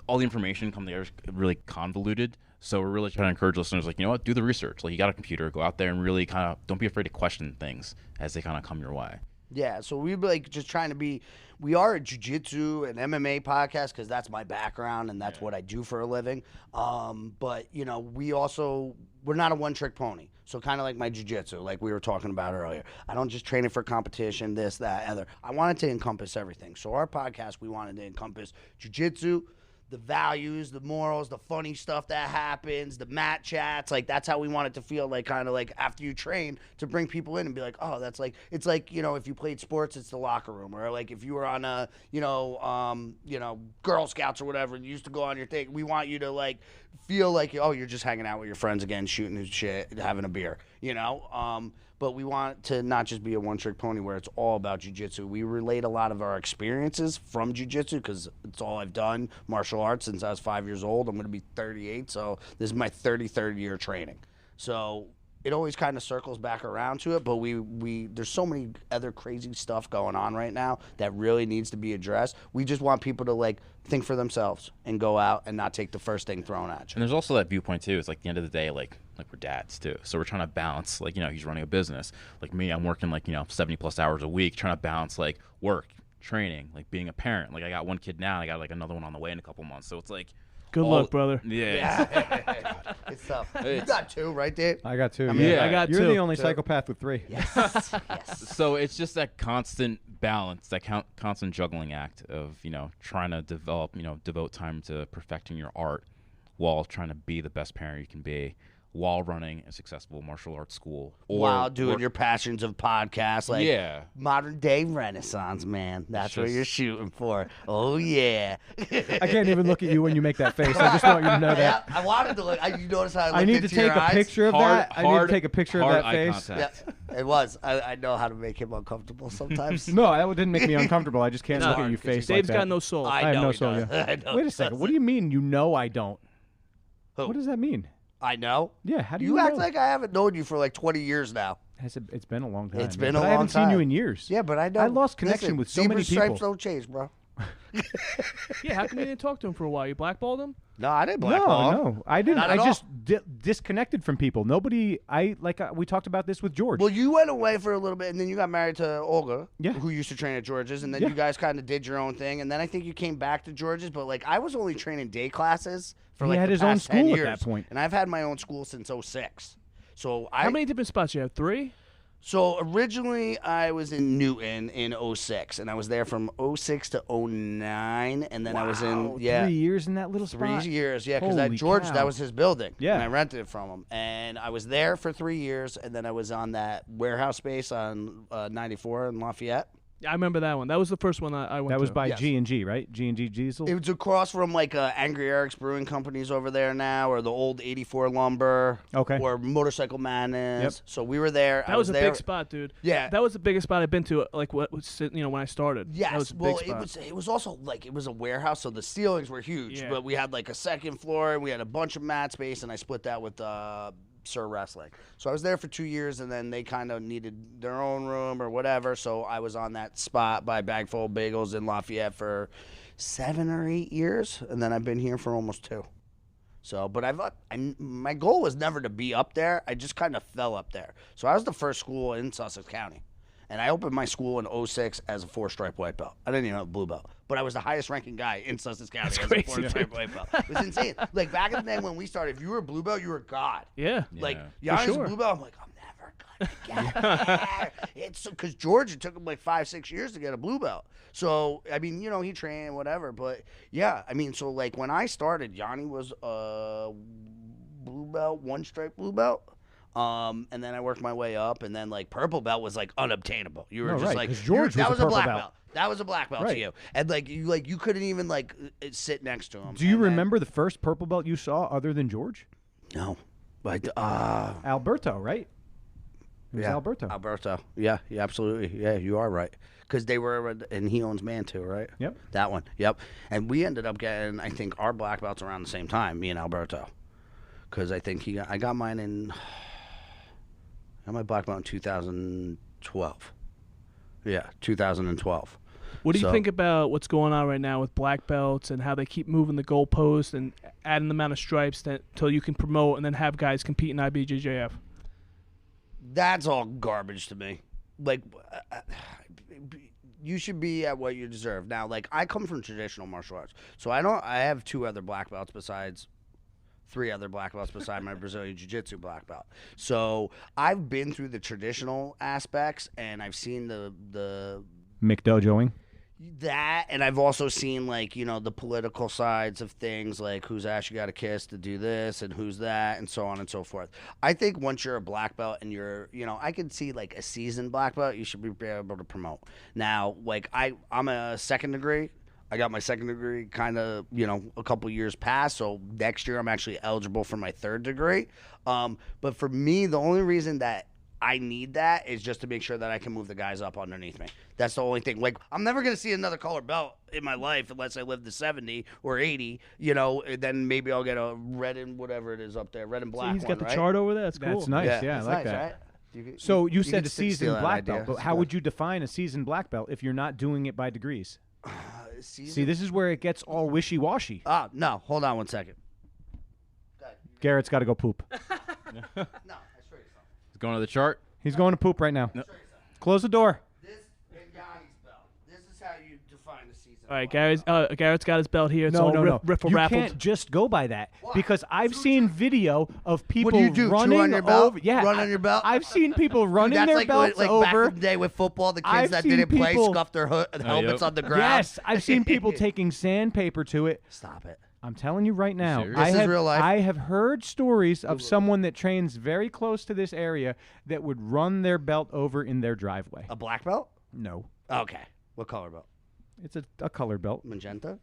all the information come there is really convoluted. So we're really trying to encourage listeners, like, do the research. Like, you got a computer, go out there and really kind of don't be afraid to question things as they kind of come your way. yeah. So we like just trying to be. We are a jiu-jitsu and MMA podcast because that's my background and that's what I do for a living. But we're not a one-trick pony. So kind of like my jiu-jitsu, like we were talking about earlier. I don't just train it for competition, this, that, other. I wanted to encompass everything. So our podcast, we wanted to encompass jiu-jitsu, the values, the morals, the funny stuff that happens, the mat chats. Like that's how we want it to feel, like kind of like after you train, to bring people in and be like, oh, that's like, it's like, if you played sports, it's the locker room, or like if you were on a, Girl Scouts or whatever, and you used to go on your thing. We want you to like feel like, oh, you're just hanging out with your friends again, shooting and shit, having a beer, But we want to not just be a one-trick pony where it's all about jiu-jitsu. We relate a lot of our experiences from jiu-jitsu because it's all I've done, martial arts, since I was 5 years old. I'm going to be 38, so this is my 33rd year training. So it always kind of circles back around to it, but we there's so many other crazy stuff going on right now that really needs to be addressed. We just want people to like think for themselves and go out and not take the first thing thrown at you. And there's also that viewpoint too. It's like at the end of the day, like we're dads too. So we're trying to balance, like, he's running a business. Like me, I'm working like, 70 plus hours a week, trying to balance like work, training, like being a parent. Like I got one kid now and I got like another one on the way in a couple months. So it's like, Good luck, brother. Yeah. It's tough. You got 2, right, Dave? I got 2. Yeah. I got You're 2. the only psychopath with 3. Yes. So it's just that constant balance, that constant juggling act of, trying to devote time to perfecting your art while trying to be the best parent you can be, while running a successful martial arts school. While doing your passions of podcasts, like modern day Renaissance, man. That's what you're shooting for. Oh, yeah. I can't even look at you when you make that face. I just want you to know that. I wanted to look. You notice how I looked I need to into take your a eyes? picture of that. I need to take a picture of that eye face. contact. Yeah, it was. I know how to make him uncomfortable sometimes. No, that didn't make me uncomfortable. I just can't look at your face like Dave's that. got no soul. I have know no he soul. does. Yeah. I know Wait he a second. does. What do you mean you know I don't? Who? What does that mean? I know. Yeah, how do You you act know? like I haven't known you for like 20 years now. It's been a long time. It's man. been a But I long haven't seen you time. in years. Yeah, but I know. I lost connection with so many stripes people. don't change, bro. Yeah, how come you didn't talk to him for a while? You blackballed him? No, I didn't blackball him. No, I didn't. Not I at just disconnected from people. Nobody. We talked about this with George. Well, you went away for a little bit, and then you got married to Olga, Yeah. who used to train at George's, and then Yeah. you guys kind of did your own thing, and then I think you came back to George's, but like I was only training day classes for He like had the his own past 10 school at years, that point. and I've had my own school since '06. So How many different spots you have? 3? So originally I was in Newton in '06, and I was there from '06 to '09, and then I was in 3 years in that little spot. 3 years, yeah, because at Holy George, cow. that was his building. Yeah. And I rented it from him. And I was there for 3 years, and then I was on that warehouse space on 94 in Lafayette. I remember that one. That was the first one I went to. That was by Yes. G&G, right? G&G Diesel. It was across from like Angry Eric's Brewing Company's over there now, or the old 84 Lumber, Okay. or Motorcycle Madness. Yep. So we were there. That I was a there. big spot, dude. Yeah. That was the biggest spot I've been to, like when I started. Yes, That was a big well, spot. it was also like it was a warehouse, so the ceilings were huge. Yeah. But we had like a second floor, and we had a bunch of mat space, and I split that with Sir Wrestling. So I was there for 2 years, and then they kind of needed their own room or whatever. So I was on that spot by Bagful of Bagels in Lafayette for 7 or 8 years, and then I've been here for almost 2. So, but my goal was never to be up there. I just kind of fell up there. So I was the first school in Sussex County. And I opened my school in '06 as a 4-stripe white belt. I didn't even have a blue belt. but I was the highest ranking guy in Sussex County as a crazy, 4-stripe white belt. It was insane. Like back in the day when we started, if you were a blue belt, you were God. Yeah. Like Yeah. Yanni's sure. a blue belt. I'm like, I'm never gonna get there. It's because George, it took him like 5-6 years to get a blue belt. So I mean, you know, he trained whatever, but yeah, I mean, so like when I started, Yanni was a blue belt, 1-stripe blue belt. And then I worked my way up, and then like purple belt was like unobtainable. You were No, just right, like 'cause George that was was a a black purple belt. That was a black belt Right. to you, and like you couldn't even like sit next to him. Do you And then- remember the first purple belt you saw other than George? No, but Alberto, right? It was yeah, Alberto. Alberto. Yeah, absolutely. Yeah, you are right. Because they were, and he owns Man too, right? Yep. That one. Yep. And we ended up getting, I think, our black belts around the same time, me and Alberto. Because I think I got mine I got my black belt in 2012. Yeah, 2012. What do you So- think about what's going on right now with black belts and how they keep moving the goalposts and adding the amount of stripes until you can promote and then have guys compete in IBJJF? That's all garbage to me. Like, you should be at what you deserve. Now, like, I come from traditional martial arts, so I have 2 other black belts besides 3 other black belts beside my Brazilian Jiu-Jitsu black belt. So I've been through the traditional aspects, and I've seen the McDojoing. that, and I've also seen, like, you know, the political sides of things, like whose ass you got to kiss to do this and who's that and so on and so forth. I think once you're a black belt and you're, you know, I could see like a seasoned black belt, you should be able to promote. Now, like I'm a second degree. I got my second degree kind of, you know, a couple years past, so next year I'm actually eligible for my third degree. But for me, the only reason that I need that is just to make sure that I can move the guys up underneath me. That's the only thing. Like, I'm never going to see another color belt in my life unless I live to 70 or 80, you know, and then maybe I'll get a red and whatever it is up there, red and black. So he's got one, the right? chart over there. That's cool. That's nice. Yeah, I that's like nice, that. right? So you you said could seasoned steal that black idea. belt, but It's how good. would you define a seasoned black belt if you're not doing it by degrees? Season? See, this is where it gets all wishy-washy. No, hold on one second. Garrett's got to go poop. No, I show you something. He's going to the chart. He's going to poop right now. Close the door. This and Yanni's belt. This is how you define a season. All right, Garrett's got his belt here. It's No, all no, no. riffle You raffled. can't just go by that Why? because I've seen video of people What do you do? running Chew on your belt? over. Yeah, Run on your belt? I've seen people running That's their like belts back over. in the day with football, the kids I've that seen didn't play people- scuffed their helmets yep. on the ground. Yes, I've seen people taking sandpaper to it. Stop it. I'm telling you right now, serious? I This is have, real life? I have heard stories of someone that trains very close to this area that would run their belt over in their driveway. A black belt? No, Okay. What color belt? it's a colored belt. Magenta?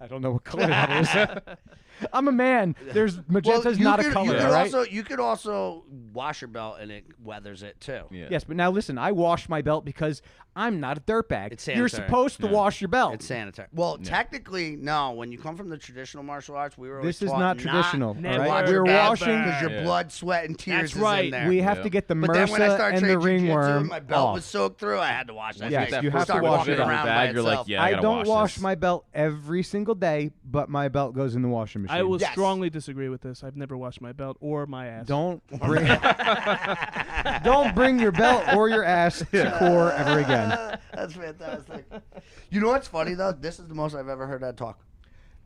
I don't know what color that is. I'm a man. There's magenta's you not could, a color, You could, all right? also, you could also wash your belt and it weathers it too. Yeah. Yes, but now listen, I wash my belt because I'm not a dirtbag. It's You're sanitary. supposed to wash your belt. It's sanitary. Well, technically, no. When you come from the traditional martial arts, we were always This is taught not traditional, Never. all right? Never. We're Never. washing. because your Yeah. blood, sweat, and tears That's is right. in there. We have Yeah. to get the But then when I MRSA started and the training jiu-jitsu, ringworm my belt off. was soaked through. I had to wash that. Yes, thing. you have to Start wash walking it off. around Bag, by you're like, itself. yeah, I I gotta don't wash this. my belt every single day, but my belt goes in the washing machine. I will Yes. strongly disagree with this. I've never washed my belt or my ass. Don't bring, don't bring your belt or your ass to core ever again. That's fantastic. You know what's funny though? This is the most I've ever heard Ed talk.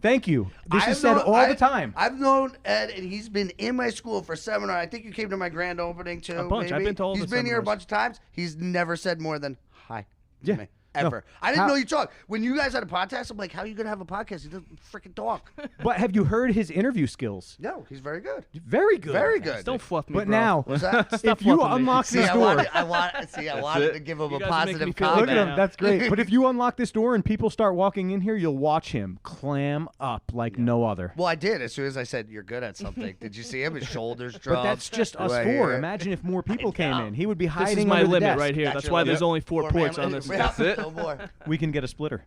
Thank you. This I've is said known- all the time. I've known Ed, and he's been in my school for seminar. I think you came to my grand opening too. A bunch. I've maybe. been to all He's the been here a seminars. bunch of times. He's never said more than hi to Yeah. me. No. Ever. I didn't How- know you talk. When you guys had a podcast, I'm like, how are you going to have a podcast? He doesn't freaking talk. But have you heard his interview skills? No, he's very good. Very good. Very good. Don't fluff me, But bro. now, What's that? if you fluffing me. unlock See, this I door, wanted it. to give him You a guys are making me positive feel look comment. at now. him. That's great. But if you unlock this door and people start walking in here, you'll watch him clam up like no other. Well, I did. As soon as I said you're good at something, did you see him? His shoulders dropped. But that's just us Right four. here. Imagine if more people came know. in. He would be This hiding is my under the limit desk. right here. That's That's your why limit. there's only 4 4 ports man- on this. That's it. No more. We can get a splitter.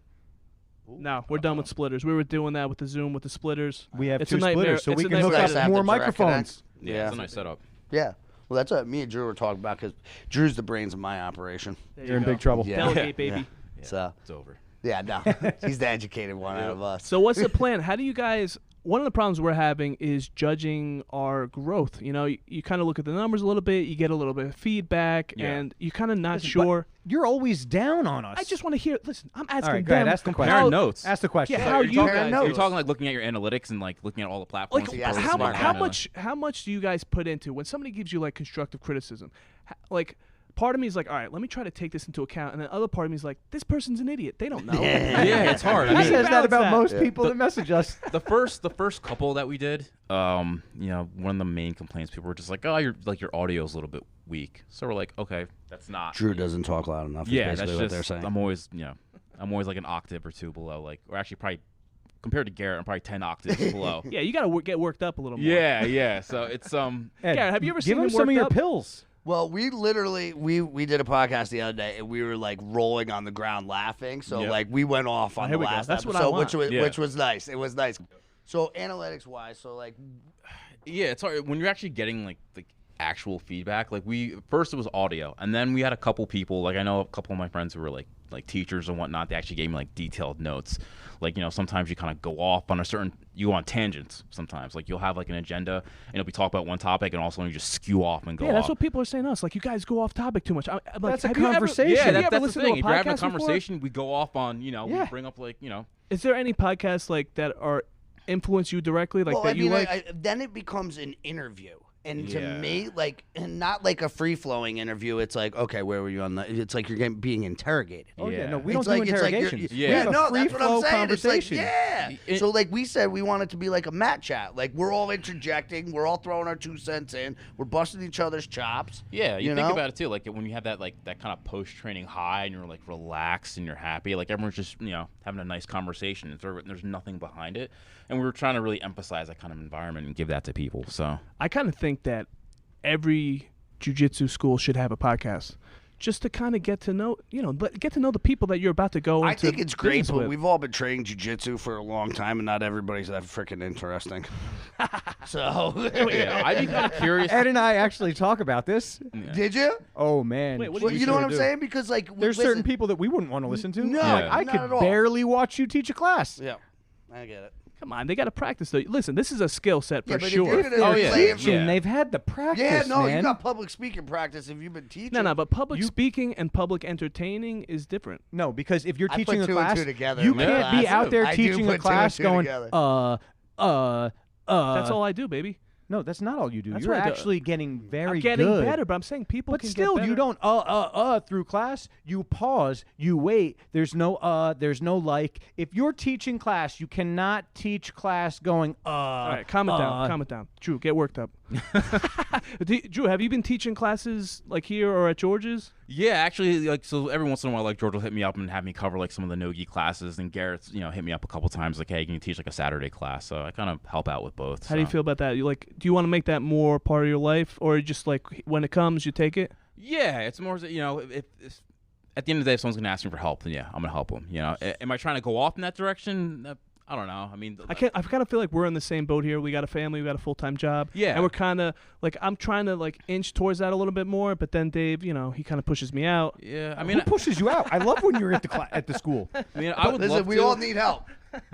No, we're done with splitters. We were doing that with the Zoom with the splitters. We have It's two a nightmare. splitters, so It's we a can hook nightmare. up Have more the direct microphones. Yeah, Yeah. it's a nice setup. Yeah. Well, that's what me and Drew were talking about because Drew's the brains of my operation. There You're you in go. big trouble. Yeah. Delegate, baby. So, It's over. yeah, no. He's the educated one out of us. So what's the plan? How do you guys one of the problems we're having is judging our growth. You know, you kind of look at the numbers a little bit, you get a little bit of feedback, and you're kind of not sure. You're always down on us. I just want to hear. Listen, I'm asking All right, them. ask the Comparing question. notes. Ask the question. Yeah, how you guys? You're talking like looking at your analytics and like looking at all the platforms. Like, Yeah, how much do you guys put into when somebody gives you like constructive criticism? Like, part of me is like, all right, let me try to take this into account, and then other part of me is like, this person's an idiot. They don't know. Yeah, it's hard. He I mean, says that about most Yeah. people that message us. the first couple that we did, you know, one of the main complaints, people were just like, oh, your audio's a little bit weak. So we're like, okay, that's not. Drew doesn't talk loud enough. Is Yeah, basically that's what just. they're saying. I'm always like an octave or two below, like, or actually probably compared to Garrett, I'm probably 10 octaves below. Yeah, you got to get worked up a little more. Yeah. So it's Ed, Garrett, have you ever give seen him him some of worked your up? pills? Well, we literally we did a podcast the other day and we were like rolling on the ground laughing. So Yep. like we went off on here the we go. last That's what episode, I want. which was nice. It was nice. So analytics wise, so like Yeah, it's hard when you're actually getting like the actual feedback. Like first it was audio, and then we had a couple people. Like I know a couple of my friends who were like teachers and whatnot. They actually gave me like detailed notes. Like, you know, sometimes you kind of go off on you go on tangents. Sometimes like you'll have like an agenda and you'll be talking about one topic, and also you just skew off and go. Yeah, that's off. what people are saying to us. Like, you guys go off topic too much. I'm like, That's a have you ever- conversation. Yeah, have you ever that's the listened thing. to If a you're having a podcast before? conversation, we go off on, you know, Yeah. we bring up like, you know. Is there any podcasts like that are influence you directly, like well, that I you mean, like? then it becomes an interview. And to Yeah. me, like, and not like a free-flowing interview. It's like, okay, where were you on the? It's like you're being interrogated. Oh yeah, Yeah. no, we It's don't like, do it's like you're- interrogations. Yeah. We have a no, free that's what flow I'm saying. conversation. It's like, yeah. It- So like we said, we want it to be like a mat chat. Like we're all interjecting, we're all throwing our 2 cents in, we're busting each other's chops. Yeah, you You think know? about it too. Like when you have that that kind of post training high, and you're like relaxed and you're happy. Like everyone's just having a nice conversation, and there's nothing behind it. And we were trying to really emphasize that kind of environment and give that to people. So I kind of think that every jiu-jitsu school should have a podcast, just to kind of get to know, get to know the people that you're about to go into. I think it's great, business but with. we've all been training jiu-jitsu for a long time, and not everybody's that freaking interesting. So, yeah, I'd be kind of curious. Ed and I actually talk about this. did you? Oh man. Wait, what Well, do you know what I'm do. saying? Because like, There's listen, certain people that we wouldn't want to listen to. No, Like, Yeah. I not could at all. barely watch you teach a class. Yeah, I get it. Come on, they got to practice though. Listen, this is a skill set for Yeah, but if sure. you're gonna Oh, yeah. play- Teaching, Yeah. they've had the practice. Yeah, no, man. you got public speaking practice if you've been teaching. No, but public speaking and public entertaining is different. No, because if you're I teaching put a 2 and class, 2 together you in my can't be class. out there I do teaching put a 2 and class 2 going, together. That's all I do, baby. No, that's not all you do. That's You're what I do. actually getting very I'm getting good. better, but I'm saying people But can still, get you better. don't through class. You pause, you wait. There's no there's no like. If you're teaching class, you cannot teach class going All right, calm it down. Calm it down. Drew, get worked up. Drew, have you been teaching classes like here or at George's? Yeah, actually, like so every once in a while, like George will hit me up and have me cover like some of the no-gi classes, and Garrett's hit me up a couple times like, hey, can you teach like a Saturday class? So I kind of help out with both. How do you feel about that? Do you want to make that more part of your life, or just like when it comes, you take it? Yeah, it's more if at the end of the day, if someone's gonna ask me for help, then yeah, I'm gonna help them. Am I trying to go off in that direction? I don't know. I mean, I kind of feel like we're in the same boat here. We got a family, we got a full-time job. Yeah. And we're kind of like, I'm trying to like inch towards that a little bit more, but then Dave, he kind of pushes me out. Yeah, I Who mean, pushes you out? I love when you're at the school. I would Listen, love we to. all need help.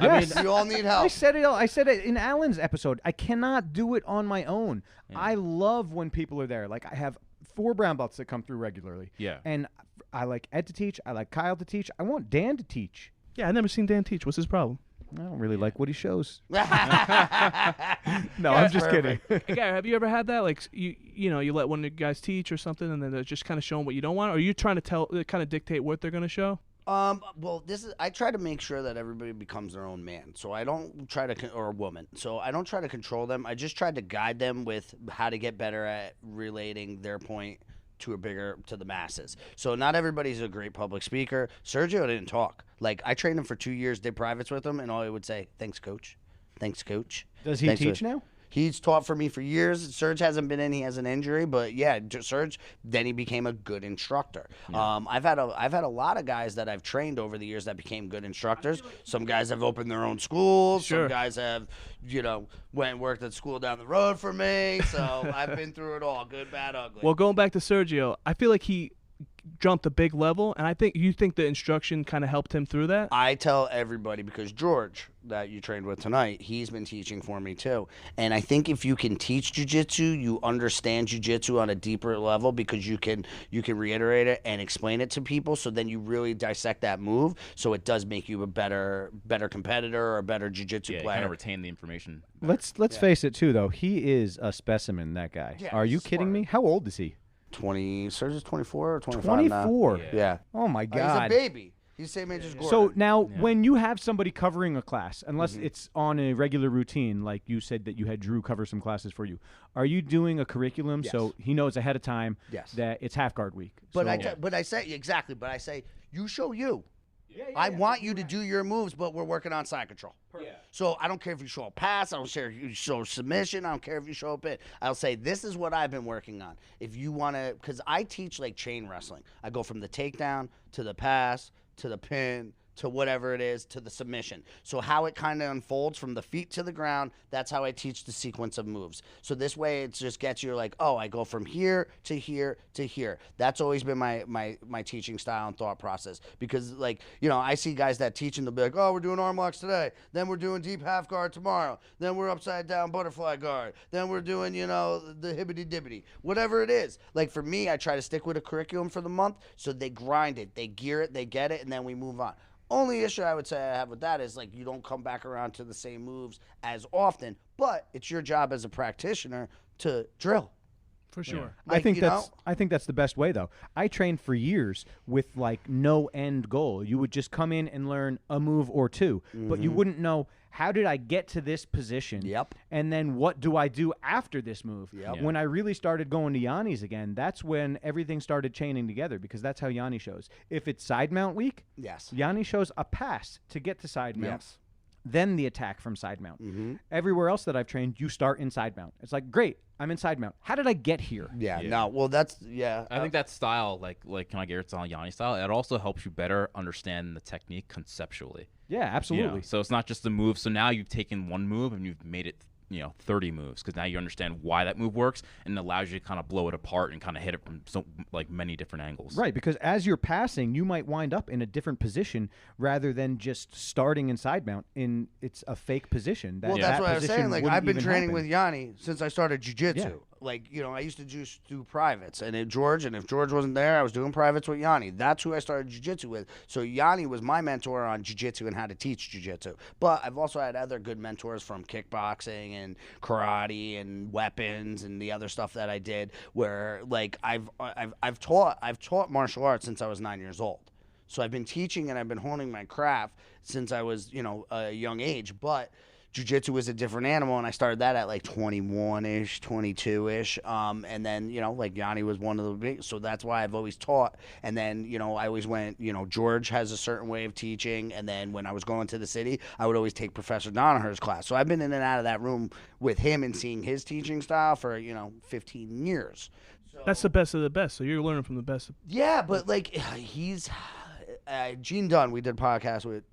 Yes. We all need help. I said it in Alan's episode. I cannot do it on my own. I love when people are there. Like I have 4 brown belts that come through regularly. Yeah. And I like Ed to teach. I like Kyle to teach. I want Dan to teach. Yeah, I've never seen Dan teach. What's his problem? I don't really like what he shows. No, That's I'm just kidding. Hey, Gary, have you ever had that? Like, you let one of the guys teach or something, and then they're just kind of showing what you don't want? Or are you trying to kind of dictate what they're going to show? Well, I try to make sure that everybody becomes their own man. So I don't try to, or a woman. So I don't try to control them. I just try to guide them with how to get better at relating their point to the masses. So not everybody's a great public speaker. Sergio didn't talk. Like I trained him for 2 years, did privates with him, and all he would say, "Thanks, coach. Thanks, coach." Does he Thanks, teach coach." now? He's taught for me for years. Serge hasn't been in; he has an injury, but yeah, Serge. Then he became a good instructor. Yeah. I've had a lot of guys that I've trained over the years that became good instructors. Some guys have opened their own schools. Sure. Some guys have, went and worked at school down the road for me. So I've been through it all, good, bad, ugly. Well, going back to Sergio, I feel like he jumped a big level, and I think you think the instruction kind of helped him through that. I tell everybody, because George, that you trained with tonight, he's been teaching for me too. And I think if you can teach jiu-jitsu, you understand jiu-jitsu on a deeper level, because you can reiterate it and explain it to people, so then you really dissect that move, so it does make you a better competitor or a better jiu-jitsu Yeah, player. kind of retain the information. Let's face it too, though. He is a specimen. That guy. Yeah, Are you he's kidding smart. me? How old is he? Serge is 24 or 25 now? 24. Yeah. Oh my He's a God. baby. He's the same age as Gordon. So now, when you have somebody covering a class, unless it's on a regular routine, like you said that you had Drew cover some classes for you, are you doing a curriculum so he knows ahead of time that it's half guard week? But So- I say exactly. But I say you show you. I want you to do your moves, but we're working on side control. So I don't care if you show a pass. I don't care if you show submission. I don't care if you show a bit. I'll say, this is what I've been working on. If you want to, because I teach like chain wrestling. I go from the takedown to the pass to the pin to whatever it is to the submission. So how it kind of unfolds from the feet to the ground, that's how I teach the sequence of moves. So this way it just gets you like, oh, I go from here to here to here. That's always been my teaching style and thought process. Because like, I see guys that teach and they'll be like, oh, we're doing arm locks today. Then we're doing deep half guard tomorrow. Then we're upside down butterfly guard. Then we're doing, the hibbity dibbity. Whatever it is. Like for me, I try to stick with a curriculum for the month, so they grind it, they gear it, they get it, and then we move on. Only issue I would say I have with that is like you don't come back around to the same moves as often, but it's your job as a practitioner to drill. For sure. I think that's the best way, though. I trained for years with like no end goal. You would just come in and learn a move or two, but you wouldn't know, how did I get to this position? Yep. And then what do I do after this move? Yep. When I really started going to Yanni's again, that's when everything started chaining together, because that's how Yanni shows. If it's side mount week, Yes. Yanni shows a pass to get to side mount. Yes. Then the attack from side mount. Everywhere else that I've trained, you start in side mount. It's like, great, I'm in side mount. How did I get here? Yeah. No. Well, that's I think that style, like can I get it on Yanni style, it also helps you better understand the technique conceptually. Yeah, absolutely. So it's not just the move. So now you've taken one move and you've made it 30 moves, because now you understand why that move works, and it allows you to kind of blow it apart and kind of hit it from many different angles. Right, because as you're passing, you might wind up in a different position rather than just starting in side mount. It's a fake position. Well, that's what I was saying. Like, I've been training happen. with Yanni since I started jiu-jitsu. Yeah. Like, I used to just do privates, and if George wasn't there, I was doing privates with Yanni. That's who I started jiu-jitsu with. So Yanni was my mentor on jiu-jitsu and how to teach jiu-jitsu. But I've also had other good mentors from kickboxing and karate and weapons and the other stuff that I did, where like I've taught martial arts since I was 9 years old. So I've been teaching and I've been honing my craft since I was, a young age. But jiu-jitsu was a different animal, and I started that at like 21-ish, 22-ish. And then, like Yanni was one of the big, so that's why I've always taught. And then, I always went, George has a certain way of teaching. And then when I was going to the city, I would always take Professor Donaher's class. So I've been in and out of that room with him and seeing his teaching style for, 15 years. So, That's the best of the best. So you're learning from the best. yeah, but like he's Gene Dunn. We did a podcast with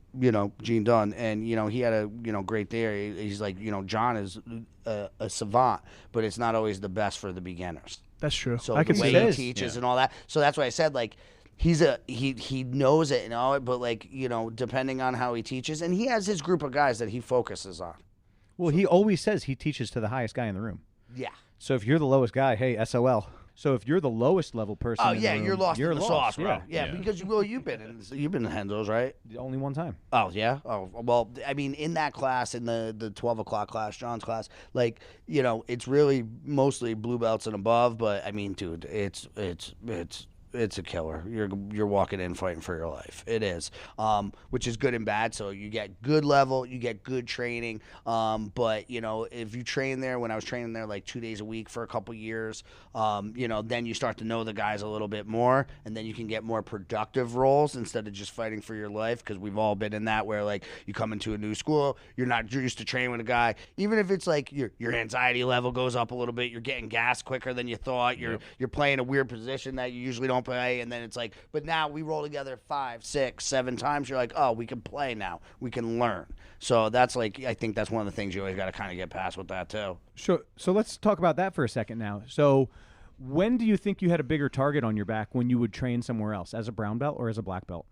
Gene Dunn, and he had a great theory. He's like, John is a savant, but it's not always the best for the beginners. That's true. So I can the see way that. he teaches and all that. So that's why I said like he knows it and all it, but like depending on how he teaches, and he has his group of guys that he focuses on. Well, he always says he teaches to the highest guy in the room. Yeah. So if you're the lowest guy, hey, SOL. So if you're the lowest level person, Oh in yeah, the room, you're lost in the sauce, bro. Yeah. Yeah, because you've been in Henzo's, right? Only one time. Oh yeah. Oh well. I mean, in that class, in the 12 o'clock class, John's class, like it's really mostly blue belts and above. But I mean, dude, it's a killer. You're walking in fighting for your life. It is, which is good and bad. So you get good level, you get good training. But if you train there, when I was training there like 2 days a week for a couple years, then you start to know the guys a little bit more, and then you can get more productive roles instead of just fighting for your life. Because we've all been in that, where like you come into a new school, you're used to training with a guy, even if it's like your anxiety level goes up a little bit, you're getting gas quicker than you thought, you're playing a weird position that you usually don't play, and then it's like, but now we roll together 5, 6, 7 times, you're like, oh, we can play now, we can learn. So that's like, I think that's one of the things you always got to kind of get past with that too. So let's talk about that for a second now. So When do you think you had a bigger target on your back when you would train somewhere else, as a brown belt or as a black belt?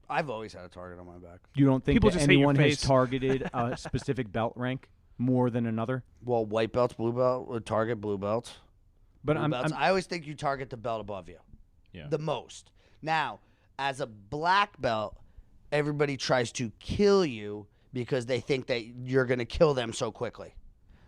I've always had a target on my back. You don't think People that just hate your anyone has face. targeted a specific belt rank more than another? Well, white belts, blue belt would target blue belts. But Blue belts. I always think you target the belt above you. Yeah. The most. Now, as a black belt, everybody tries to kill you because they think that you're going to kill them so quickly.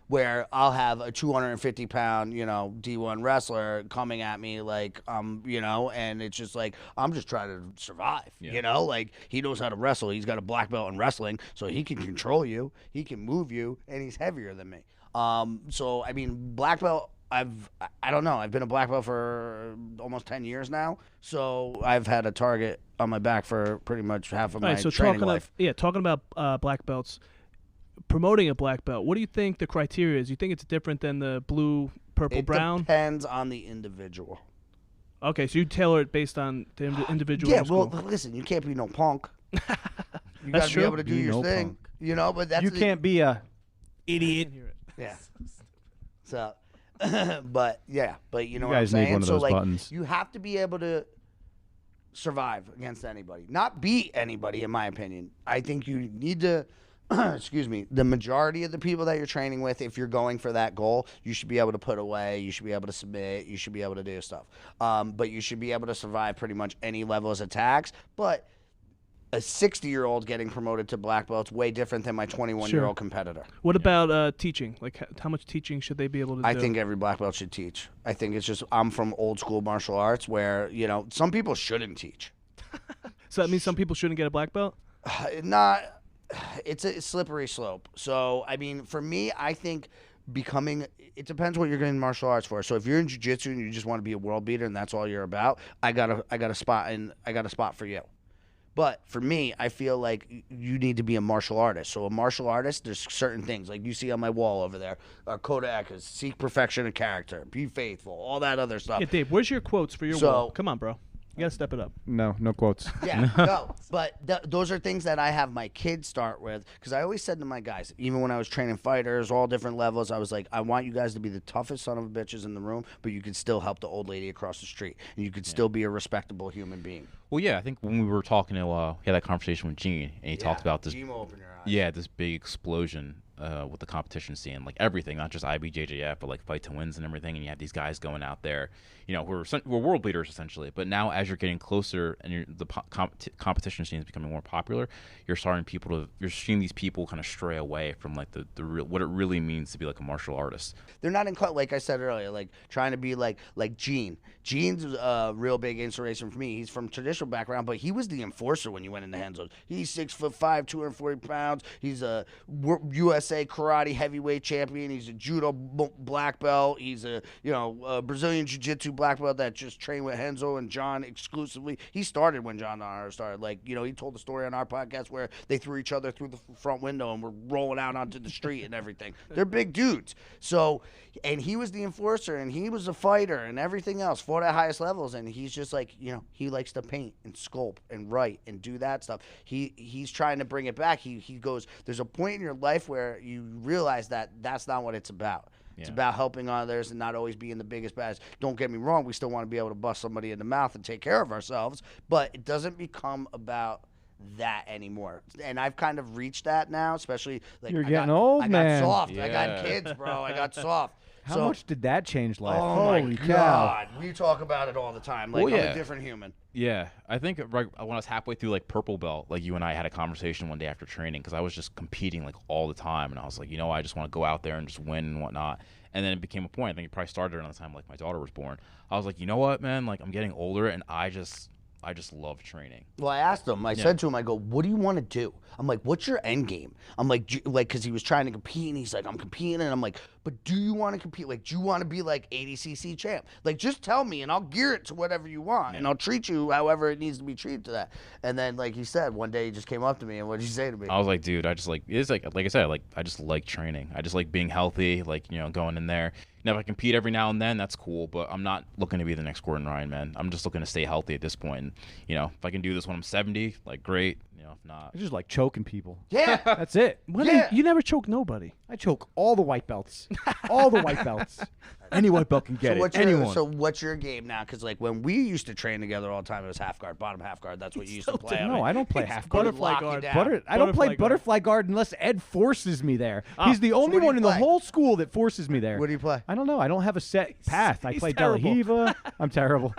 Where I'll have a 250-pound, D1 wrestler coming at me like, and it's just like, I'm just trying to survive, Like, he knows how to wrestle. He's got a black belt in wrestling, so he can control you. He can move you, and he's heavier than me. So, I mean, black belt, I don't know. I've been a black belt for almost 10 years now, so I've had a target on my back for pretty much half of my training life. Talking about black belts, promoting a black belt, what do you think the criteria is? You think it's different than the blue, purple, brown? It depends on the individual. Okay, so you tailor it based on the individual. Yeah, well, listen, you can't be no punk. You got to be able to do your thing, But that's can't be a idiot. Yeah. So, but you know what I'm guys need saying. one of those buttons. You have to be able to survive against anybody, not beat anybody. In my opinion, I think you need to. Excuse me, the majority of the people that you're training with, if you're going for that goal, you should be able to put away, you should be able to submit, you should be able to do stuff. But you should be able to survive pretty much any level's attacks. But a 60-year-old getting promoted to black belt's way different than my 21-year-old competitor. What about teaching? Like, how much teaching should they be able to do? I think every black belt should teach. I think it's just, I'm from old school martial arts where, some people shouldn't teach. So that means some people shouldn't get a black belt? It's a slippery slope. So, I mean, for me, I think it depends what you're getting martial arts for. So if you're in jiu-jitsu and you just want to be a world beater and that's all you're about, I got a spot for you. But for me, I feel like you need to be a martial artist. So a martial artist, there's certain things like you see on my wall over there. Kodak is seek perfection of character, be faithful, all that other stuff. Yeah, Dave, where's your quotes for your wall? Come on, bro. You got to step it up. No quotes. Yeah, no. But those are things that I have my kids start with, because I always said to my guys, even when I was training fighters, all different levels, I was like, I want you guys to be the toughest son of a bitches in the room, but you can still help the old lady across the street, and you can still be a respectable human being. Well, yeah, I think when we were talking to, we had that conversation with Gene, and he talked about this. Gene will open your eyes. Yeah, this big explosion with the competition scene, like everything, not just IBJJF, but like Fight to Wins and everything. And you have these guys going out there, who are world leaders essentially. But now, as you're getting closer and the competition scene is becoming more popular, you're seeing these people kind of stray away from like the real, what it really means to be like a martial artist. They're not like I said earlier, like trying to be like Gene. Gene's a real big inspiration for me. He's from traditional background, but he was the enforcer when you went into Henzo's. He's 6'5", 240 pounds. He's a USA karate heavyweight champion. He's a judo black belt. He's a Brazilian jiu-jitsu black belt that just trained with Henzo and John exclusively. He started when John and I started. Like, he told the story on our podcast where they threw each other through the front window and were rolling out onto the street and everything. They're big dudes. So, and he was the enforcer and he was a fighter and everything else, fought at highest levels. And he's just like, he likes to paint and sculpt and write and do that stuff. He's trying to bring it back. He goes, there's a point in your life where you realize that that's not what it's about. It's about helping others and not always being the biggest, baddest. Don't get me wrong. We still want to be able to bust somebody in the mouth and take care of ourselves, but it doesn't become about that anymore. And I've kind of reached that now, especially like You're getting old, man. I got soft. Yeah. I got kids, bro. I got soft. How much did that change life? Oh Holy my cow. God. We talk about it all the time. Like, Well, yeah. I'm a different human. Yeah, I think when I was halfway through like purple belt, like you and I had a conversation one day after training because I was just competing like all the time, and I was like, I just want to go out there and just win and whatnot. And then it became a point. I think it probably started around the time like my daughter was born. I was like, you know what, man? Like I'm getting older, and I just love training. Well, I asked him. I said to him, I go, what do you want to do? I'm like, what's your end game? I'm like, because he was trying to compete, and he's like, I'm competing. And I'm like, but do you want to compete? Like, do you want to be like 80cc champ? Like, just tell me, and I'll gear it to whatever you want, and I'll treat you however it needs to be treated to that. And then, like he said, one day he just came up to me, and what did you say to me? I was like, dude, I just like, it's like I said, like I just like training. I just like being healthy, like, going in there. Now, if I compete every now and then, that's cool, but I'm not looking to be the next Gordon Ryan, man. I'm just looking to stay healthy at this point. And, if I can do this when I'm 70, like, great. If not. I just like choking people. Yeah. That's it. You never choke nobody. I choke all the white belts. All the white belts. Any white belt can get it. Anyone. So what's your game now? Because like when we used to train together all the time, it was half guard, bottom half guard. That's what you used to play. No, I don't play half guard. Butterfly guard. I don't play butterfly guard unless Ed forces me there. He's the only one in the whole school that forces me there. What do you play? I don't know. I don't have a set path. I play De La terrible. Riva. I'm terrible.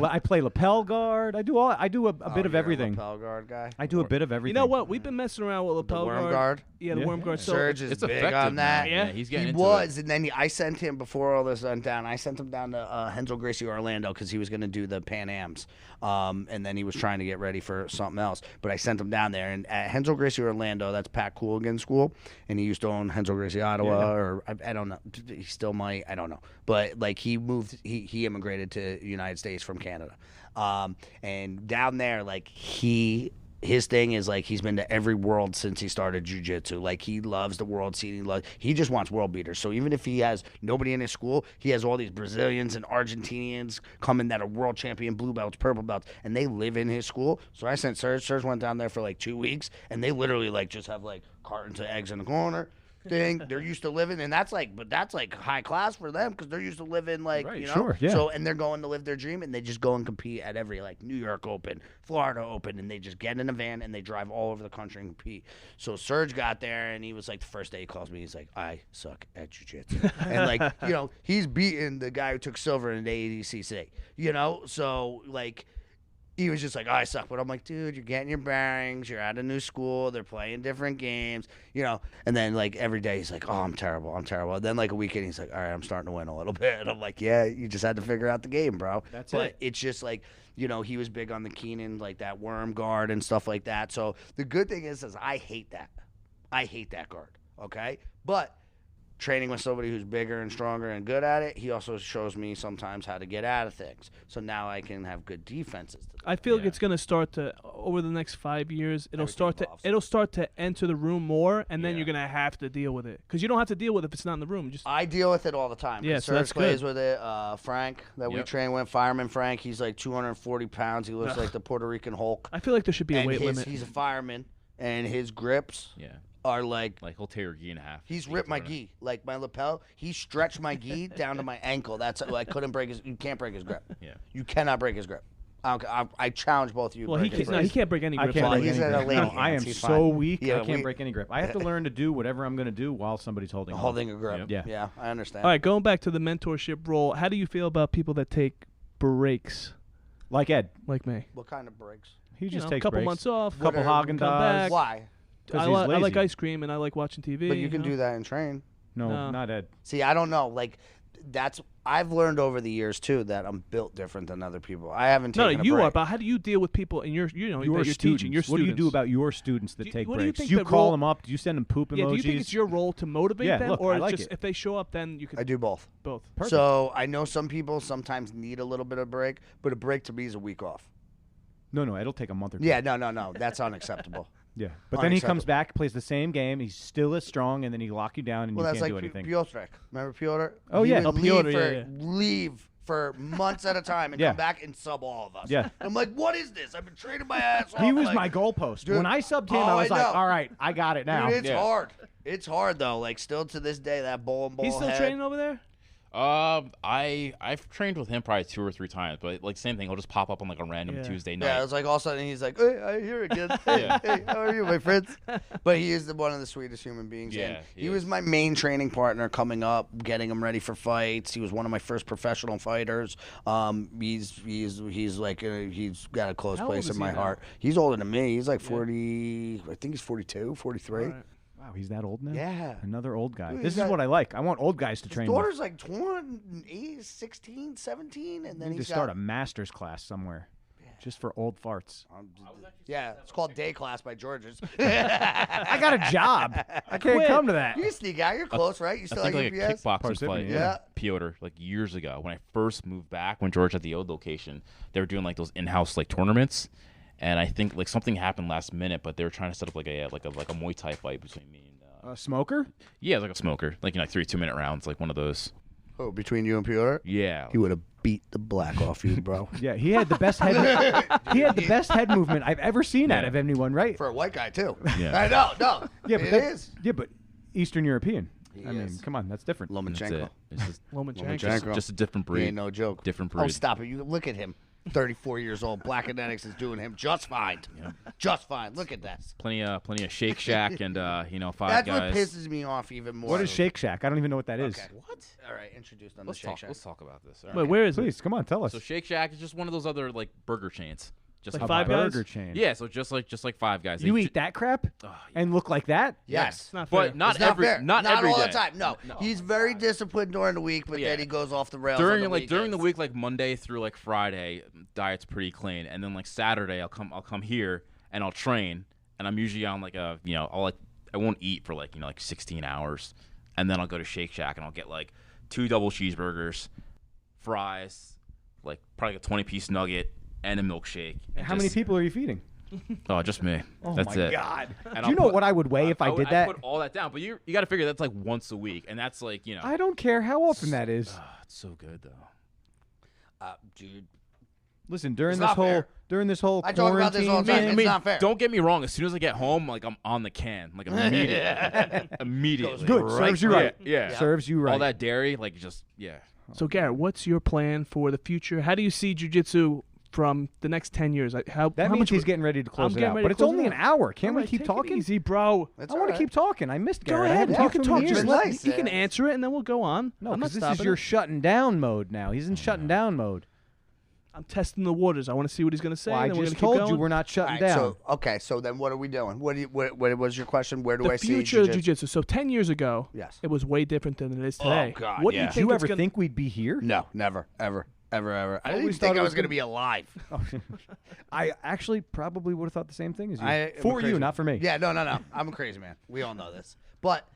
I play lapel guard. I do a bit of you're everything. A lapel guard guy. I do a bit of everything. You know what? We've been messing around with lapel worm guard? Yeah, the Yeah. worm guard. So Surge is It's big effective on that. now. Yeah. He's getting He into was, it. and then I sent him before all this went down. I sent him down to Hensel Gracie Orlando because he was going to do the Pan Ams, and then he was trying to get ready for something else. But I sent him down there, and at Hensel Gracie Orlando, that's Pat Cooligan's school, and he used to own Hensel Gracie Ottawa, or I don't know, he still might, I don't know, but like he moved, he immigrated to the United States from Canada, and down there, like his thing is like he's been to every world since he started jiu-jitsu. Like he loves the world scene. He just wants world beaters. So even if he has nobody in his school, he has all these Brazilians and Argentinians coming that are world champion blue belts, purple belts, and they live in his school. So I sent Serge. Serge went down there for like 2 weeks, and they literally like just have like cartons of eggs in the corner. They're used to living, and that's like high class for them because they're used to living like Right, you know. sure, yeah. So and they're going to live their dream, and they just go and compete at every like New York Open, Florida Open, and they just get in a van and they drive all over the country and compete. So Serge got there, and he was like the first day he calls me, he's like, I suck at jiu-jitsu, and like he's beating the guy who took silver in the ADCC, so like. He was just like, I suck. But I'm like, dude, you're getting your bearings. You're at a new school. They're playing different games, And then, like, every day he's like, oh, I'm terrible. And then, like, a weekend, he's like, all right, I'm starting to win a little bit. And I'm like, yeah, you just had to figure out the game, bro. But it's just like, he was big on the Keenan, like that worm guard and stuff like that. So the good thing is I hate that. I hate that guard, okay? But training with somebody who's bigger and stronger and good at it, he also shows me sometimes how to get out of things. So now I can have good defenses. I feel like it's going to start to over the next 5 years. It'll start to enter the room more, and then you're going to have to deal with it because you don't have to deal with it if it's not in the room. I deal with it all the time. Yeah, so that's plays good. with it. Frank that we train with, Fireman Frank. He's like 240 pounds. He looks like the Puerto Rican Hulk. I feel like there should be a and weight limit. He's a fireman, and his grips. Yeah. Are like he'll tear your gi in half. He's ripped my gi, like my lapel. He stretched my gi down to my ankle. That's I couldn't break his. You can't break his grip. Yeah. You cannot break his grip. I challenge both of you. Well, he can't break any grip. He's at a lady No, I am He's so fine. weak. Yeah, I can't break any grip. I have to learn to do whatever I'm going to do while somebody's holding a grip. Yep. Yeah, I understand. All right, going back to the mentorship role, how do you feel about people that take breaks, like Ed. like me? What kind of breaks? He just A takes couple breaks. months off, Couple come Haagen-Dazs. back. Why? I He's like lazy. ice cream and I like watching TV. But you can do that and train. No, not Ed. See, I don't know. Like, I've learned over the years too that I'm built different than other people. I haven't taken a you break. are. But how do you deal with people in your, that you're teaching? Your students. What do you do about your students that Do you- take what do you breaks? think You the call role- them up. Do you send them poop emojis? Yeah, do you think it's your role to motivate Yeah, them, look, or I it's like just it. if they show up, then you can I do both. both? Perfect. So I know some people sometimes need a little bit of break, but a break to me is a week off. No, it'll take a month or two. Yeah, no, that's unacceptable. Yeah, but then he comes Unacceptable. back, plays the same game. He's still as strong, and then he lock you down, and Well, you that's can't like do anything. Piotr. Remember Piotr? Oh, He yeah. would Oh, Piotr, yeah. leave for months at a time and Yeah. come back and sub all of us. Yeah. I'm like, what is this? I've been training my ass off. He was like, my goalpost. Dude, When I subbed him, oh, I was I like, know. all right, I got it now. Dude, it's Yeah. hard. It's hard though. Like still to this day, that bowl and ball. He's still head. training over there. I've trained with him probably 2 or 3 times, but like same thing. He'll just pop up on like a random Yeah. Tuesday night. Yeah, it's like all of a sudden he's like, hey, I'm here again. Hey, how are you, my friends? But he is one of the sweetest human beings. Yeah, and he he is. was my main training partner coming up, getting him ready for fights. He was one of my first professional fighters. He's like he's got a close How old place is in he my now? heart. He's older than me. He's like 40. I think he's 42, 43. All right. Wow, he's that old now? Yeah. Another old guy. Dude, This he's is got- what I like. I want old guys to His train with. daughter's like 20, 16, 17, and then Need to he's start got a master's class somewhere, just for old farts. yeah, it's called Day Class by George's. I got a job. I can't quit. come to that. You can sneak out. You're close, right? You I still think like like a UPS? kickboxing Parsippany, fight. yeah. Piotr, like years ago when I first moved back, when George had the old location, they were doing like those in-house like tournaments, and I think like something happened last minute, but they were trying to set up like a Muay Thai fight between me and. A smoker? Yeah, it was like a smoker, like 3 2-minute rounds, like one of those. Oh, between you and Piotr? Yeah. He would have beat the black off you, bro. Yeah, he had the best head. He had the best head movement I've ever seen out of anyone. Right? For a white guy, too. Yeah. I know, no. Yeah, but it that- is. Yeah, but Eastern European. I mean, come on, that's different. That's Lomachenko. it. It's just, Lomachenko. just a different He breed. ain't no joke. Different breed. Oh, stop it. You look at him. 34 years old. Black Kinetics is doing him just fine. Just fine. Look at that. Plenty of Shake Shack and Five That's Guys. what pisses me off even more. What is Shake Shack? I don't even know what that is. Okay. What? All right, introduce them Let's to Shake talk. Shack. Let's talk about this. All Wait, right. where is it? Please, come on, tell us. So Shake Shack is just one of those other like burger chains. Just Like A Five Guys? burger chain. Yeah, so just like Five Guys. You They eat that crap yeah. and look like that? Yes. It's not fair. but not It's not every fair. not every all day. the time. No. He's very disciplined during the week, but Yeah. then he goes off the rails on During the during the weekends. week, like Monday through like Friday, diet's pretty clean, and then like Saturday, I'll come here and I'll train, and I'm usually on like a I won't eat for like 16 hours, and then I'll go to Shake Shack and I'll get like 2 double cheeseburgers, fries, like probably a 20-piece nugget, and a milkshake. And How many people are you feeding? Oh, just me. Oh That's my it. God. And Do I'll you know put- what I would weigh if I did that? I put all that down, but you got to figure that's like once a week, and that's like I don't care how often that is. it's so good though. Dude. Listen, during It's this not whole fair. quarantine, I talk about this all the time. I mean, not fair. don't get me wrong. As soon as I get home, like I'm on the can, like immediately, immediately. Good, serves you right. Yeah. Serves you right. All that dairy, like just So Garrett, what's your plan for the future? How do you see jiu-jitsu from the next 10 years? Like, how That how means much he's getting ready to close I'm it getting out. ready But to it's close only it an out. hour. Can't All we right, keep take talking? It easy, bro. That's I want to all keep talking. I missed Go Garrett. I ahead. haven't You talked can to talk. him in Just years. let Nice, you can yeah. answer it, and then we'll go on. No, I'm not because this stopping is your it. shutting down mode now. He's in shutting down mode. I'm testing the waters. I want to see what he's going to say. Well, I and then we're just gonna keep told you going. we're not All shutting right, down. so then what are we doing? What was your question? Where do the I see future of jiu-jitsu? jiu-jitsu. So 10 years ago, Yes. it was way different than it is today. God, what do yeah. you Did think you it's ever gonna- think we'd be here? No, never, ever. I always didn't even thought think it I was was going to gonna- be alive. I actually probably would have thought the same thing as you. I am For crazy. you, not for me. Yeah, no. I'm a crazy man. We all know this. But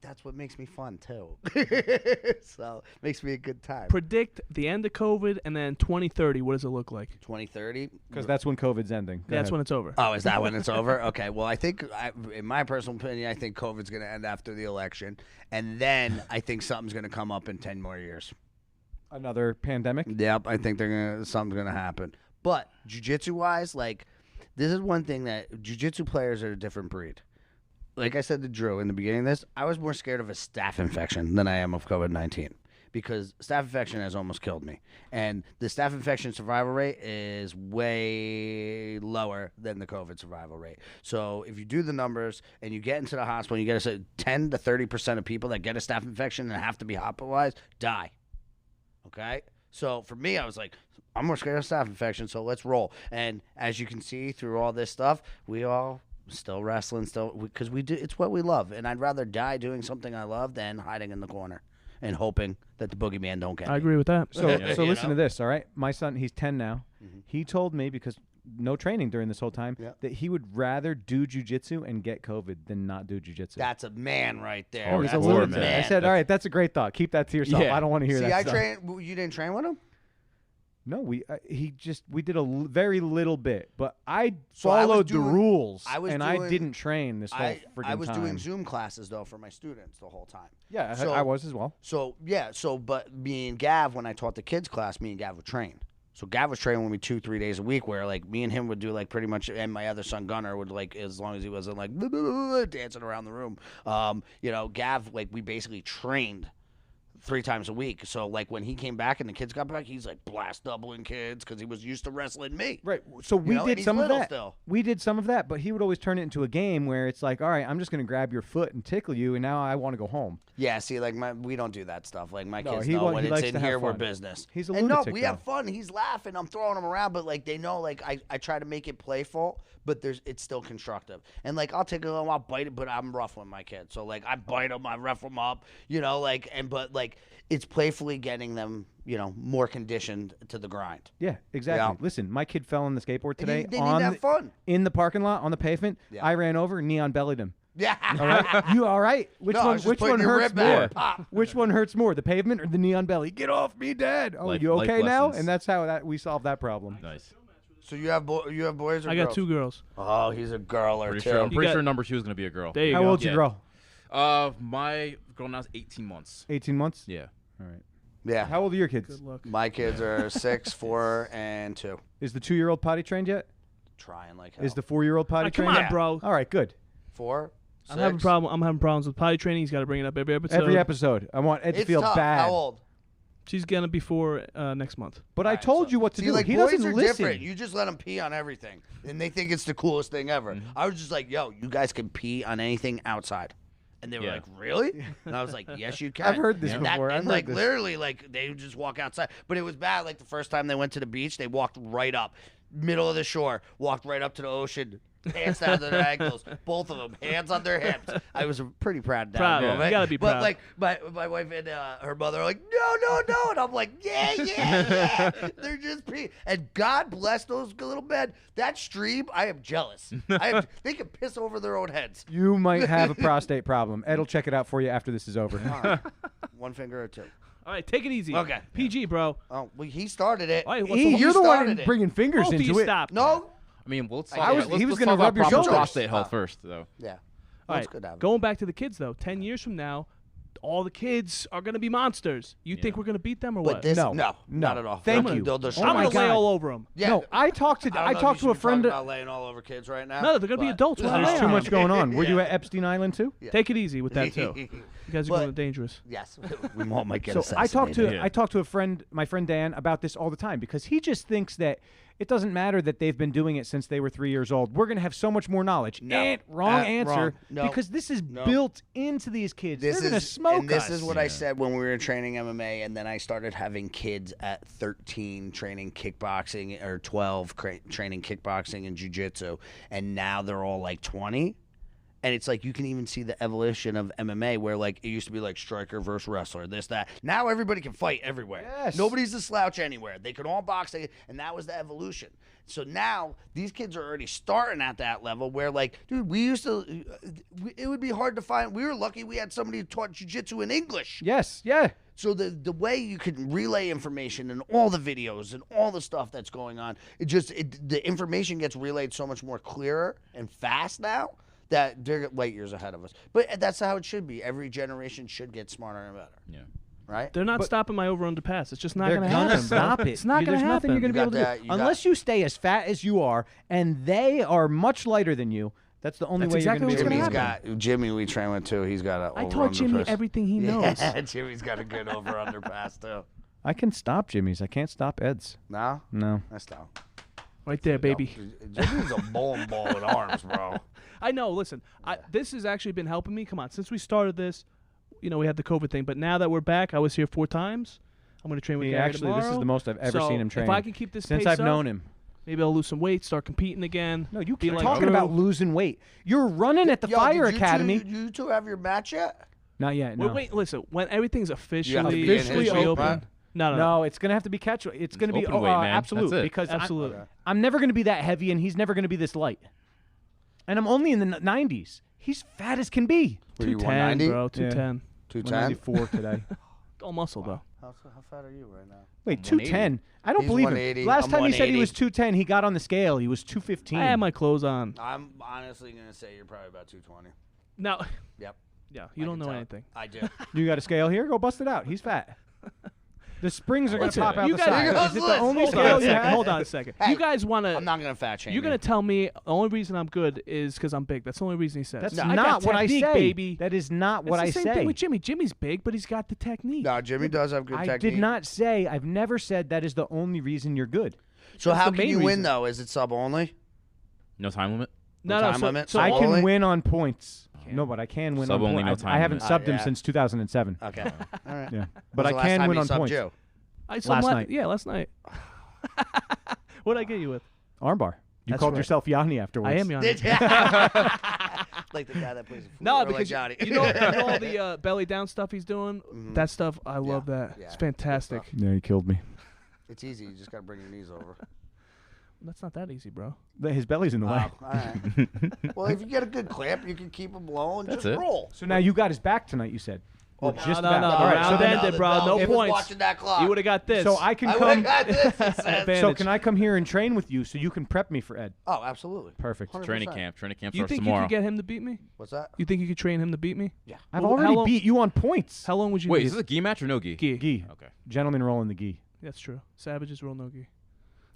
that's what makes me fun, too. So makes me a good time. predict the end of COVID and then 2030? What does it look like? 2030? Because that's when COVID's ending. Go That's ahead. when it's over. Oh, is that when it's over? Okay. Well, I think, in my personal opinion, I think COVID's going to end after the election. And then I think something's going to come up in 10 more years. Another pandemic. Yep, I think something's gonna happen. But jiu-jitsu wise, like this is one thing that jiu-jitsu players are a different breed. Like I said to Drew in the beginning of this, I was more scared of a staph infection than I am of COVID-19 because staph infection has almost killed me, and the staph infection survival rate is way lower than the COVID survival rate. So if you do the numbers and you get into the hospital, you get 10 to 30% of people that get a staph infection and have to be hospitalized die. Okay? So for me, I was like, I'm more scared of staph infection, so let's roll. And as you can see through all this stuff, we all still wrestling, because we do. It's what we love. And I'd rather die doing something I love than hiding in the corner and hoping that the boogeyman don't get me. I agree with that. So, Yeah. so You listen know? to this, all right? My son, he's 10 now. He told me, because no training during this whole time, Yeah. that he would rather do jujitsu and get COVID than not do jujitsu. That's a man right there. Oh, he's a That's poor lunatic. man. I said, all right, that's a great thought. Keep that to yourself. Yeah. I don't want to hear See, that I stuff. you didn't train with him? No, we did very little bit, but I So I was followed the doing- rules, I was and I doing- didn't train this whole I freaking was time. doing Zoom classes, though, for my students the whole time. Yeah, So- I was as well. So, but me and Gav, when I taught the kids class, me and Gav would train. So Gav was training with me 2-3 days a week, where like me and him would do like pretty much, and my other son Gunnar would like, as long as he wasn't like dancing around the room, Gav, like we basically trained 3 times a week. So like when he came back and the kids got back, he's like blast doubling kids because he was used to wrestling me. Right. So we know, and did he's some of little that. still. We did some of that, but he would always turn it into a game where it's like, all right, I'm just going to grab your foot and tickle you, and now I want to go home. Yeah, see, like we don't do that stuff. Like my No, kids he know wa- when he it's likes in to have here, we're fun. business. He's a and no, lunatic, we though. have fun. He's laughing. I'm throwing him around, but like they know, like I try to make it playful, but it's still constructive. And like I'll take a little, I'll bite it, but I'm rough with my kids. So like I bite them, I rough them up, but it's playfully getting them, more conditioned to the grind. Yeah, exactly. Yeah. Listen, my kid fell on the skateboard today They need to have fun. in the parking lot on the pavement. Yeah. I ran over, neon bellied him. Yeah. All right, you all right? Which No, I one? was just Which putting one your hurts rib back. more? Pop. Which one hurts more, the pavement or the neon belly? Get off me, Dad! Oh, Life- you life okay now? lessons. And that's how we solved that problem. Nice. So you have boys or I got girls? 2 girls. Oh, he's a girl or Pretty two. sure. I'm You pretty got- sure number 2 is gonna be a girl. There you How go. old's your Yeah. girl? My girl now is 18 months. 18 months. Yeah. All right. Yeah. How old are your kids? Good luck. My kids are 6, 4, and 2. Is the 2-year-old potty trained yet? Trying like hell. Is the 4-year-old potty Come trained? on, yet? bro. All right, good. 4? I'm having problems with potty training. He's got to bring it up every episode. Every episode. I want Ed to It's feel tough. bad. How old? She's gonna be 4 next month. But I told you what to See, do. like, He boys doesn't are listen. different. You just let them pee on everything, and they think it's the coolest thing ever. I was just like, yo, you guys can pee on anything outside. And they were like, really? And I was like, yes, you can. I've heard this And before. I've and heard like, this. literally, like, they would just walk outside. But it was bad. Like, the first time they went to the beach, they walked right up, middle of the shore, walked right up to the ocean, pants down to their ankles, both of them, hands on their hips. I was pretty proud of that. Proud, moment. you gotta be But, proud. like, my wife and her mother are like, no. And I'm like, yeah. They're just and God bless those little men. That stream, I am jealous. They can piss over their own heads. You might have a prostate problem. Ed will check it out for you after this is over. One finger or two. All right, take it easy. Okay. PG, bro. Oh, well, he started it. All right, what's E, the you're the one started it. bringing fingers Both of into you it. stop. No? I mean, let's I talk was- about, he was let's gonna talk rub your about proper shoulders. prostate health first, though. Yeah. All That's right, good, Adam. going back to the kids though. 10 years from now, all the kids are gonna be monsters. You think we're gonna beat them or But what? this, No. no, No. not at all. Thank They'll- you. They'll Oh destroy I'm my gonna us. lay God. all over them. Yeah. No, I talked to I don't know if you a should be friend. talking about laying all over kids right now. No, they're gonna be but- adults when I lay There's too on much them. going on. Were you Yeah. at Epstein Island too? Take it easy with that too. You guys are But- going dangerous. Yes, we all might get So I talked to assassinated. a friend, my friend Dan, about this all the time because he just thinks that it doesn't matter that they've been doing it since they were 3 years old. We're going to have so much more knowledge. No. Wrong answer. Wrong. No. Because this is No. built into these kids. This They're going to is smoke and this us. is what I said when we were training MMA, and then I started having kids at 13 training kickboxing or 12 training kickboxing and jiu-jitsu, and now they're all like 20. And it's like you can even see the evolution of MMA where like it used to be like striker versus wrestler, this, that. Now everybody can fight everywhere. Yes. Nobody's a slouch anywhere. They can all box, and that was the evolution. So now these kids are already starting at that level where like, dude, we used to, it would be hard to find. We were lucky we had somebody who taught jiu-jitsu in English. Yes, yeah. So the way you can relay information and all the videos and all the stuff that's going on, the information gets relayed so much more clearer and fast now that they're light years ahead of us. But that's how it should be. Every generation should get smarter and better. Yeah. Right? They're not stopping my over under pass. It's just not They're going to gonna happen. stop it. It's not going There's to nothing happen. you're going to be You able got to that, do. you Unless you stay as fat as you are and they are much lighter than you, that's the only That's way exactly you're going to what's be able gonna to happen. Jimmy we train with too. He's got a I taught Jimmy everything he knows. Yeah, Jimmy's got a good over underpass too. I can stop Jimmy's. I can't stop Ed's. No? No. That's down. Right there, baby. Jimmy's a bowling ball with arms, bro. I know. Listen, this has actually been helping me. Come on, since we started this, we had the COVID thing, but now that we're back, I was here 4 times. I'm going to train with Gary Actually, this is tomorrow. the most I've ever So seen him train. If I can keep this since pace I've up, known him. maybe I'll lose some weight, start competing again. No, you be keep like talking Drew. about losing weight. You're running at the Yo, Fire did you Academy. You two have your match yet? Not yet. No. Wait, listen. When everything's officially be in his shape, open, huh? no. No, it's gonna have to be catch. It's gonna be open weight, man. absolute That's it. because Absolute. I'm never gonna be that heavy, and he's never gonna be this light. And I'm only in the 90s. He's fat as can be. Were you 210, 190? bro. 210. 210? 194 today. All muscle though. How fat are you right now? Wait, I'm 210? I don't He's believe 180. him. Last I'm time he said he 180. was 210, he got on the scale. He was 215. I had my clothes on. I'm honestly gonna say you're probably about 220. No. Yep. Yeah, you I don't can know tell. anything. I do. You got a scale here? Go bust it out. He's fat. The springs are going to Listen, pop out you the guys- side. Here goes Is it the Liz. only Hold on scale a you second. have? Hold on a second. Hey, You guys want to? I'm not gonna fat shame You're gonna you. tell me the only reason I'm good is because I'm big. That's the only reason he says. That's I got not what I technique, say. baby. That is not what I It's the same say. thing with Jimmy. Jimmy's big, but he's got the technique. No, Jimmy does have good I technique. did not say. I've never said that is the only reason you're good. So That's how the can main you reason. win though? Is it sub only? No time limit? no, time so, limit? So I Sub can only? win on points. No, but I can win Sub on only, points. no I time haven't limit. subbed him yeah. since 2007. Okay. All right. Yeah, but I When's the last can time win he on subbed points. you? I saw Last night. Yeah, last night. What'd I get you with? Armbar. You That's called right. yourself Yanni afterwards. I am young. Did you? Like the guy that plays. No, or because like Johnny. you know all the belly down stuff he's doing. That stuff, I love that. Yeah, It's good fantastic. stuff. Yeah, he killed me. It's easy. You just gotta bring your knees over. That's not that easy, bro. His belly's in the way. Oh, all right. Well, if you get a good clamp, you can keep him low and That's just it. roll. So now you got his back tonight. You said. Or just no, about. no, All right. round So, then, ended, bro. No he was points. watching that clock. You would have got this. so I can I come. would've got this, he said. So Advantage. can I come here and train with you so you can prep me for Ed? Oh, absolutely. Perfect. 100%. Training camp. Training camp You starts think tomorrow. you could get him to beat me? What's that? You think you could train him to beat me? Yeah. I've Well, how already long- beat you on points. How long would you Wait, need? is this a gi match or no gi? Gi. Gi. Okay. Gentlemen roll in the gi. That's true. Savages roll no gi.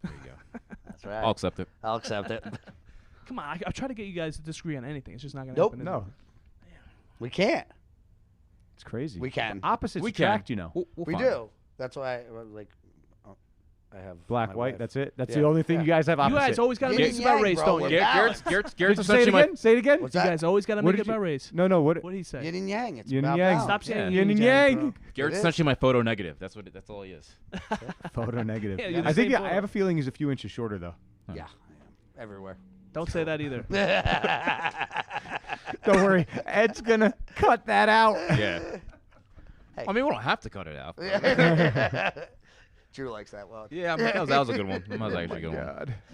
There you go. That's right. I'll accept it. I'll accept it. Come on, I try to get you guys to disagree on anything. It's just not gonna Nope. happen. is No. We can't. It's crazy. We can. Opposites We attract, can. you know. We'll We find do. That's why I have Black, my white, wife. that's it? That's Yeah. the only thing you guys have You opposite. guys always got to Yin make and it about yang, race, bro. don't We're you? balanced. Garrett's Did you say it essentially my again? Say it again. What's You that? guys always got to What make did it about race. No, what? What did he say? Yin and yang. It's Yin and about yang. balance. Stop saying Yin and bro. yang. Garrett's It is. essentially my photo negative. That's all he is. Photo negative. Yeah, you're the I think same I photo. have a feeling he's a few inches shorter though. Yeah, I am. Everywhere. Don't say that either. Don't worry, Ed's gonna cut that out. Yeah. I mean, we don't have to cut it out. Drew likes that one. Yeah, that was a good one. That was actually a good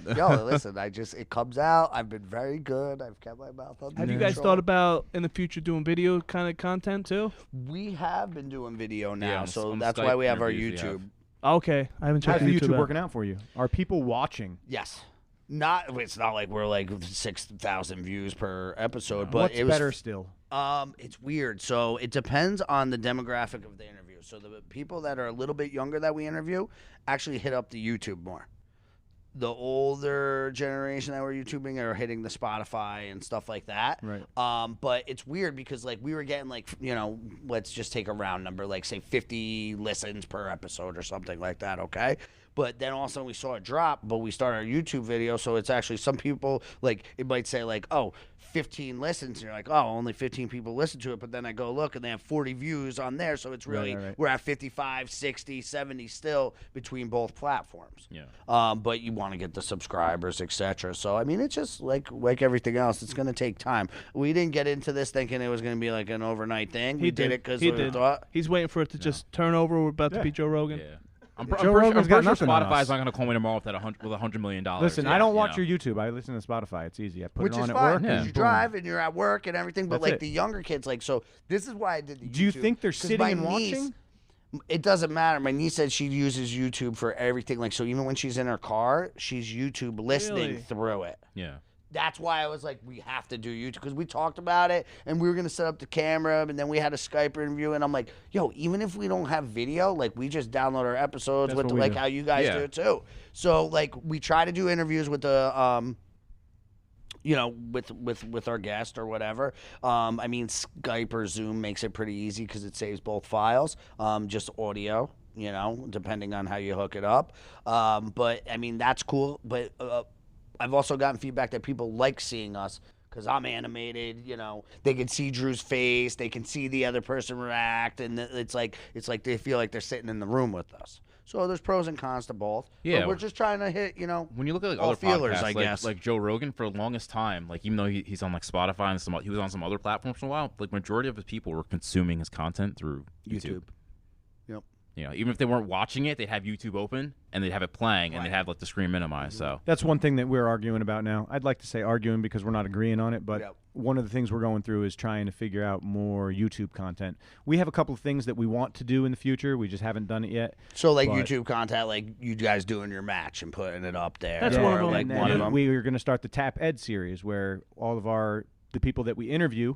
one. Yo, listen, it comes out. I've been very good. I've kept my mouth under Have you guys control. thought about in the future doing video kind of content too? We have been doing video now, on- so on that's Skype why we have our interviews we have. YouTube. Okay, I haven't checked How's the YouTube out. working out for you? Are people watching? Yes. It's not like we're like 6,000 views per episode, but What's it was better still? It's weird. So it depends on the demographic of the interview. So the people that are a little bit younger that we interview actually hit up the YouTube more. The older generation that we're YouTubing are hitting the Spotify and stuff like that. Right. But it's weird because like we were getting like, let's just take a round number, like say 50 listens per episode or something like that, okay? But then all of a sudden we saw it drop, but we started our YouTube video, so it's actually some people, like, it might say, like, 15 listens, and you're like, only 15 people listen to it, but then I go look, and they have 40 views on there, so it's really, Right. we're at 55, 60, 70 still between both platforms. Yeah. But you want to get the subscribers, etc. So, I mean, it's just like everything else. It's going to take time. We didn't get into this thinking it was going to be like an overnight thing. We did it because we thought. He's waiting for it to just turn over. We're about to be Joe Rogan. Yeah. Joe I'm pretty Rogan's got sure nothing on Spotify's us. not going to call me tomorrow with $100 million. Listen, Yeah, I don't watch know. your YouTube. I listen to Spotify. It's easy. I put Which it on is at fine work. because and you boom. drive and you're at work and everything. But That's like it. the younger kids, like, so this is why I did the YouTube. Do you think they're 'cause sitting my and niece- watching? It doesn't matter. My niece said she uses YouTube for everything. Like, so even when she's in her car, she's YouTube listening Really? through it. Yeah. That's why I was like, we have to do YouTube because we talked about it and we were gonna set up the camera and then we had a Skype interview and I'm like, yo, even if we don't have video, like we just download our episodes That's with what we like do. how you guys Yeah. do it too. So like we try to do interviews with the with our guest or whatever. I mean, Skype or Zoom makes it pretty easy because it saves both files, just audio. Depending on how you hook it up. But I mean, that's cool. But I've also gotten feedback that people like seeing us because I'm animated. They can see Drew's face, they can see the other person react, and it's like they feel like they're sitting in the room with us. So there's pros and cons to both. Yeah. But we're just trying to hit, When you look at like all other feelers, podcasts, I guess. like Joe Rogan, for the longest time, like even though he's on like Spotify and he was on some other platforms for a while, like majority of his people were consuming his content through YouTube. Yep. Even if they weren't watching it, they'd have YouTube open and they'd have it playing and they'd have like the screen minimized. So That's one thing that we're arguing about now. I'd like to say arguing because we're not agreeing on it, but Yep. one of the things we're going through is trying to figure out more YouTube content. We have a couple of things that we want to do in the future. We just haven't done it yet. So like But- YouTube content, like you guys doing your match and putting it up there. That's or one of them. like And one then of them. we are going to start the Tap Ed series where all of the people that we interview,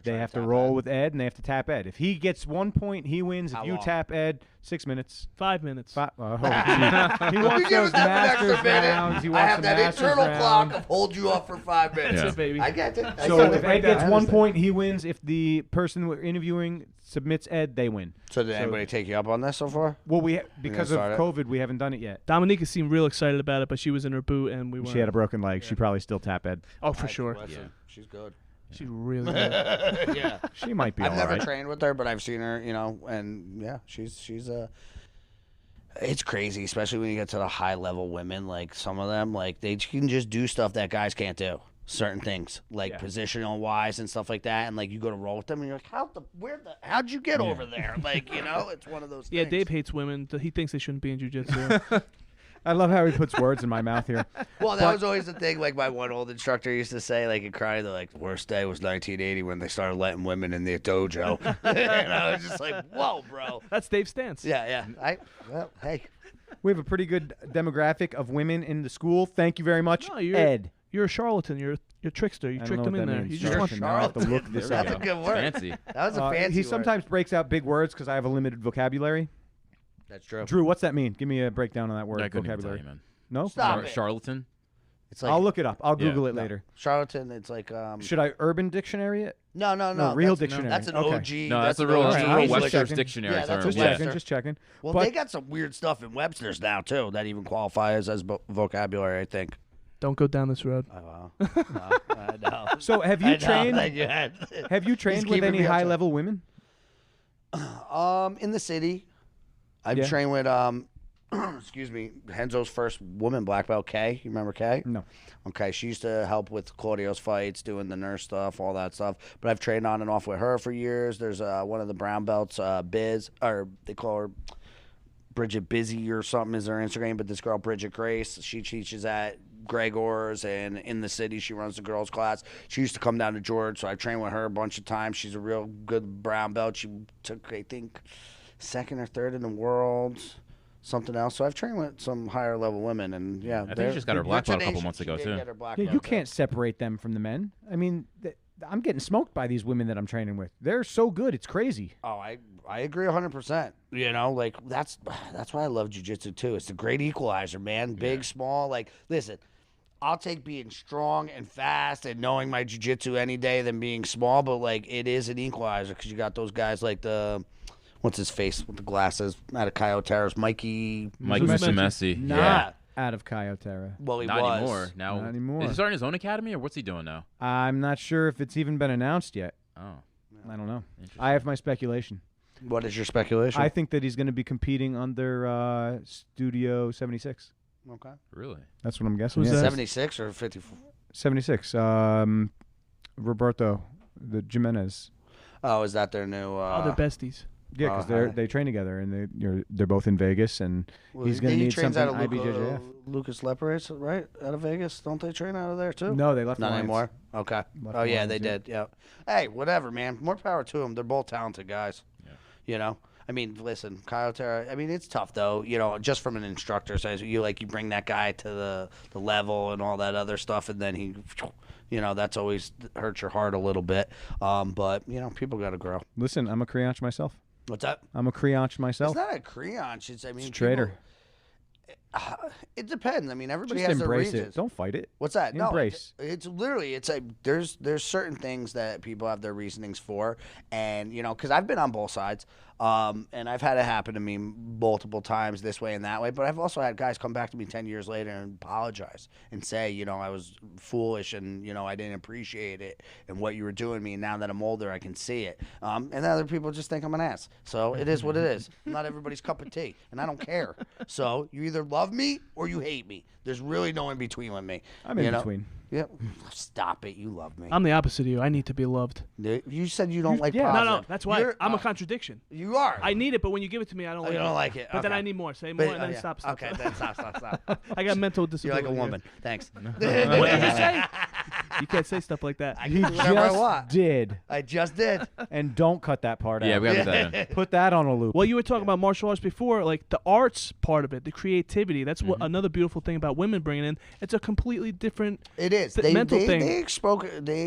they have to roll with Ed and they have to tap Ed. If he gets 1 point, he wins. How if you long? tap Ed, 6 minutes. 5 minutes. He You wants give those us that an extra Masters minute. rounds. He I wants have the that Masters internal round. clock of hold you up for 5 minutes. Yeah. That's it, baby. I get it. So if Ed gets 1 point, he wins. If the person we're interviewing submits Ed, they win. So did anybody take you up on this so far? Well, because of start it? COVID, we haven't done it yet. Dominica seemed real excited about it, but she was in her boot and we weren't. She had a broken leg. She probably still tap Ed. Oh, for sure. Listen, she's good. She's really good. Yeah. She might be I've all never right. trained with her, but I've seen her, and yeah, she's it's crazy, especially when you get to the high level women. Like some of them, like they can just do stuff that guys can't do. Certain things, like positional wise and stuff like that, and like you go to roll with them, and you're like, how'd you get over there? Like, it's one of those. Yeah, things. Dave hates women. He thinks they shouldn't be in jiu-jitsu. I love how he puts words in my mouth here. Well, that was always the thing. Like my one old instructor used to say, like in karate, they're like, worst day was 1980 when they started letting women in the dojo. And I was just like, whoa, bro. That's Dave's stance. Yeah. Hey. We have a pretty good demographic of women in the school. Thank you very much, No, you're, Ed. You're a charlatan. You're a trickster. You I don't tricked know him what in that there. means. You just want Charlatan. Now I have to look this There up. we That's a go. good word. Fancy. That was a fancy He word. sometimes breaks out big words because I have a limited vocabulary. That's true. Drew, what's that mean? Give me a breakdown on that word I couldn't even vocabulary. tell you, man. No? Stop it. Charlatan. It's like I'll look it up. I'll Yeah. Google it later. charlatan. It's like Should I Urban Dictionary it? No. Real That's- dictionary. That's an Okay. OG. No, that's a an real, OG Alright, real I was just Webster's checking. dictionary Yeah, that's term. a Just Yeah. checking. Just checking. Well, But they got some weird stuff in Webster's now too that even qualifies as vocabulary. I think. Don't go down this road. Oh, no, I know. so have I you know trained? that you had. Have you trained with keeping any me on track. high-level women? In the city, I've Yeah. trained with excuse me, Henzo's first woman black belt, Kay. You remember Kay? No. Okay, she used to help with Claudio's fights, doing the nurse stuff, all that stuff. But I've trained on and off with her for years. There's one of the brown belts, Biz, or they call her Bridget Busy or something is her Instagram. But this girl, Bridget Grace, she teaches at Gregor's and in the city. She runs the girls' class. She used to come down to George, so I trained with her a bunch of times. She's a real good brown belt. She took, I think, second or third in the world. Something else. So I've trained with some higher level women, and yeah, I think she just got her black belt a couple months ago, too. Yeah, you can't separate them from the men. I mean, I'm getting smoked by these women that I'm training with. They're so good, it's crazy. Oh, I agree 100%. You know, like that's why I love jiu-jitsu too. It's a great equalizer, man. Big, small. Like, listen, I'll take being strong and fast and knowing my jiu-jitsu any day than being small. But like, it is an equalizer because you got those guys like the. What's his face with the glasses? Out of Coyoteros, Mikey. Mike Musumeci. Not Yeah. out of Coyoterra. Well, he Not was. anymore. Now, Not anymore. Is he starting his own academy, or what's he doing now? I'm not sure if it's even been announced yet. Oh, I don't know. interesting. I have my speculation. What is your speculation? I think that he's going to be competing under Studio 76. Okay. Really? That's what I'm guessing. Who's Yeah. that? 76 or 54? 76. Roberto, the Jimenez. Oh, is that their new? Oh, they're besties. Yeah, because hi. they train together and they're both in Vegas, and he's going to he need trains something out of IBJJF. Lucas Leperace, right? Out of Vegas. Don't they train out of there too? No, they left Not Alliance. anymore. Okay. Left Oh yeah, Alliance, they did. Yeah. Hey, whatever, man. More power to them. They're both talented guys. Yeah. You know. I mean, listen, Coyote. I mean, it's tough though. You know, just from an instructor says you bring that guy to the level and all that other stuff, and then he, you know, that's always hurts your heart a little bit. But you know, people got to grow. Listen, I'm a creonch myself. What's that? I'm a creonch myself. It's not a creonch. It's It's a traitor. It depends. I mean, everybody Just has their embrace reasons. it. Don't fight it. What's that? Embrace. No, it's literally it's like there's certain things that people have their reasonings for, and you know, because I've been on both sides, and I've had it happen to me multiple times this way and that way. But I've also had guys come back to me 10 years later and apologize and say, you know, I was foolish and you know I didn't appreciate it and what you were doing to me. And now that I'm older, I can see it. And other people just think I'm an ass. So it is what it is. I'm not everybody's cup of tea, and I don't care. So you either love me or you hate me. There's really no in between with me. I'm in you know? between. Yeah. Stop it. You love me. I'm the opposite of you. I need to be loved. You said you don't like yeah. positive. No, that's why You're- I'm a contradiction. You are. I need it, but when you give it to me, I don't Oh, like you it. don't like it. But then Okay. I need more. Say more, But- and then yeah. stop. Okay, then stop. I got mental You're disability. like a here. woman. Thanks. What did you say? You can't say stuff like that. I He can do whatever I just want. did. I just did. And don't cut that part Yeah, out. we got to put that in. Put that on a loop. Well, you were talking about martial arts before, like the arts part of it, the creativity. That's what another beautiful thing about women bringing in. It's a completely different. It is. The mental thing.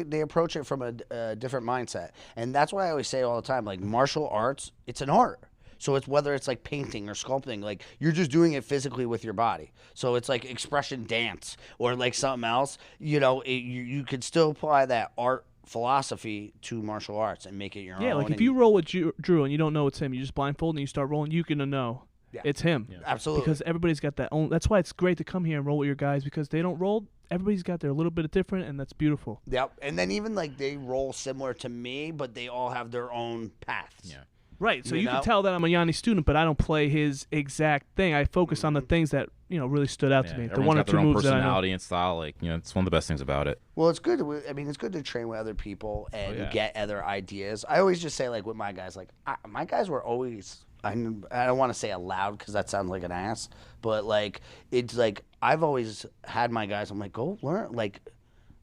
They approach it from a different mindset, and that's why I always say all the time, like martial arts, it's an art. So it's whether it's like painting or sculpting, like you're just doing it physically with your body. So it's like expression dance or like something else. You know, you could still apply that art philosophy to martial arts and make it your own. Yeah, like if and- you roll with Drew and you don't know it's him, you just blindfold and you start rolling, you can know Yeah. it's him. absolutely Because everybody's got that own. That's why it's great to come here and roll with your guys because they don't roll. Everybody's got their little bit of different, and that's beautiful. Yep. And then even like they roll similar to me, but they all have their own paths. Yeah. Right, so You you know? can tell that I'm a Yanni student, but I don't play his exact thing. I focus on the things that really stood out to me. The Everyone's one or got two their own moves that I know. personality and style. Like, it's one of the best things about it. Well, it's good. I mean, it's good to train with other people and yeah. get other ideas. I always just say, like, with my guys, like, my guys were always, I don't want to say allowed because that sounds like an ass, but, like, it's like, I've always had my guys, I'm like, go learn. Like,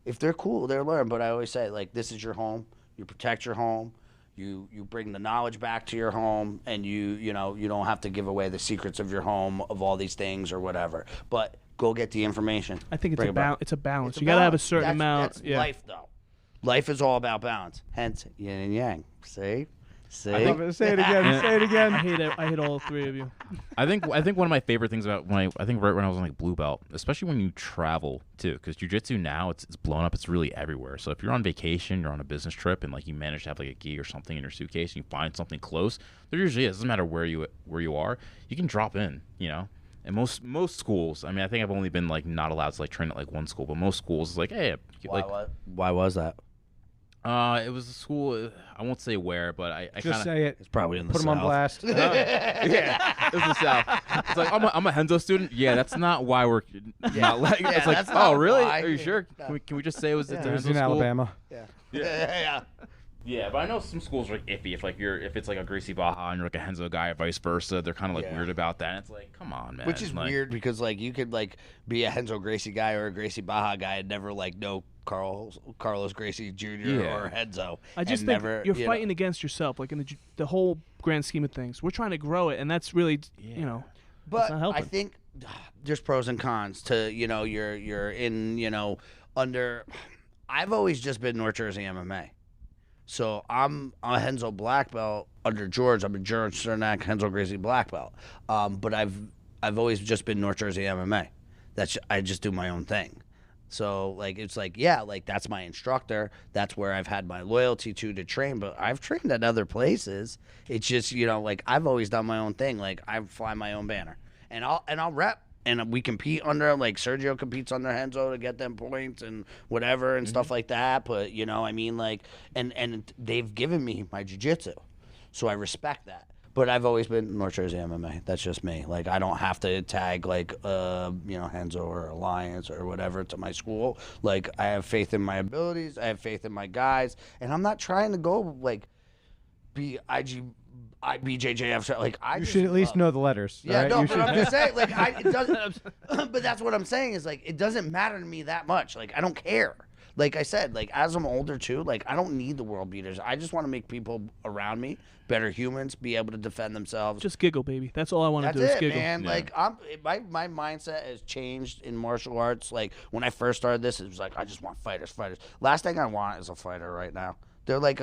if they're cool, they'll learn. But I always say, like, this is your home. You protect your home. You bring the knowledge back to your home, and you don't have to give away the secrets of your home of all these things or whatever. But go get the information. I think it's Bring a it back. it's a balance. It's You got to have a balance. certain amount. That's Yeah. life, though. Life is all about balance. Hence, yin and yang. See? See? Say it again. Say it I again. hate it. I hate all three of you. I think one of my favorite things about I think right when I was on like blue belt, especially when you travel too, because jiu-jitsu now it's blown up. It's really everywhere. So if you're on vacation, you're on a business trip, and like you manage to have like a gi or something in your suitcase, and you find something close, there usually is. It doesn't matter where you are, you can drop in. And most schools, I mean, I think I've only been like not allowed to like train at like one school, but most schools is like, hey, Why was that? It was a school. I won't say where, but I Just kind of say it. It's probably in the Put South. him on blast. yeah, it was the South. It's like I'm a Henzo student. Yeah, that's not why we're not letting. It's like, that's oh not really? why. Are you sure? Can we just say it's a It was Henzo in school? Alabama. Yeah. Yeah, but I know some schools are like iffy if it's like a Gracie Baja and you're like a Henzo guy or vice versa. They're kind of like weird about that. And it's like, come on, man. Which is like, weird because like you could like be a Henzo Gracie guy or a Gracie Baja guy and never like know Carlos Gracie Jr. or Henzo. I just and think never, you're fighting against yourself, like in the whole grand scheme of things. We're trying to grow it, and that's really, But not helping. I think there's pros and cons to you're in under. I've always just been North Jersey MMA. So I'm a Henzo black belt under George. I'm a George Cernak Henzo Gracie black belt. But I've always just been North Jersey MMA. I just do my own thing. So like it's like like that's my instructor. That's where I've had my loyalty to train. But I've trained at other places. It's just like I've always done my own thing. Like I fly my own banner, and I'll rep. And we compete under, like, Sergio competes under Henzo to get them points and whatever and stuff like that. But, I mean, like, and they've given me my jiu-jitsu. So I respect that. But I've always been North Jersey MMA. That's just me. Like, I don't have to tag, like, Henzo or Alliance or whatever to my school. Like, I have faith in my abilities. I have faith in my guys. And I'm not trying to go, like, be BJJF, like You should at least know the letters. Yeah, right? no, but I'm just saying, like, it doesn't. But that's what I'm saying is, like, it doesn't matter to me that much. Like, I don't care. Like I said, like, as I'm older too, like, I don't need the world beaters. I just want to make people around me better humans, be able to defend themselves. Just giggle, baby. That's all I want to That's do is it, giggle. man. Like, my mindset has changed in martial arts. Like, when I first started this, it was like, I just want fighters. Last thing I want is a fighter right now. They're like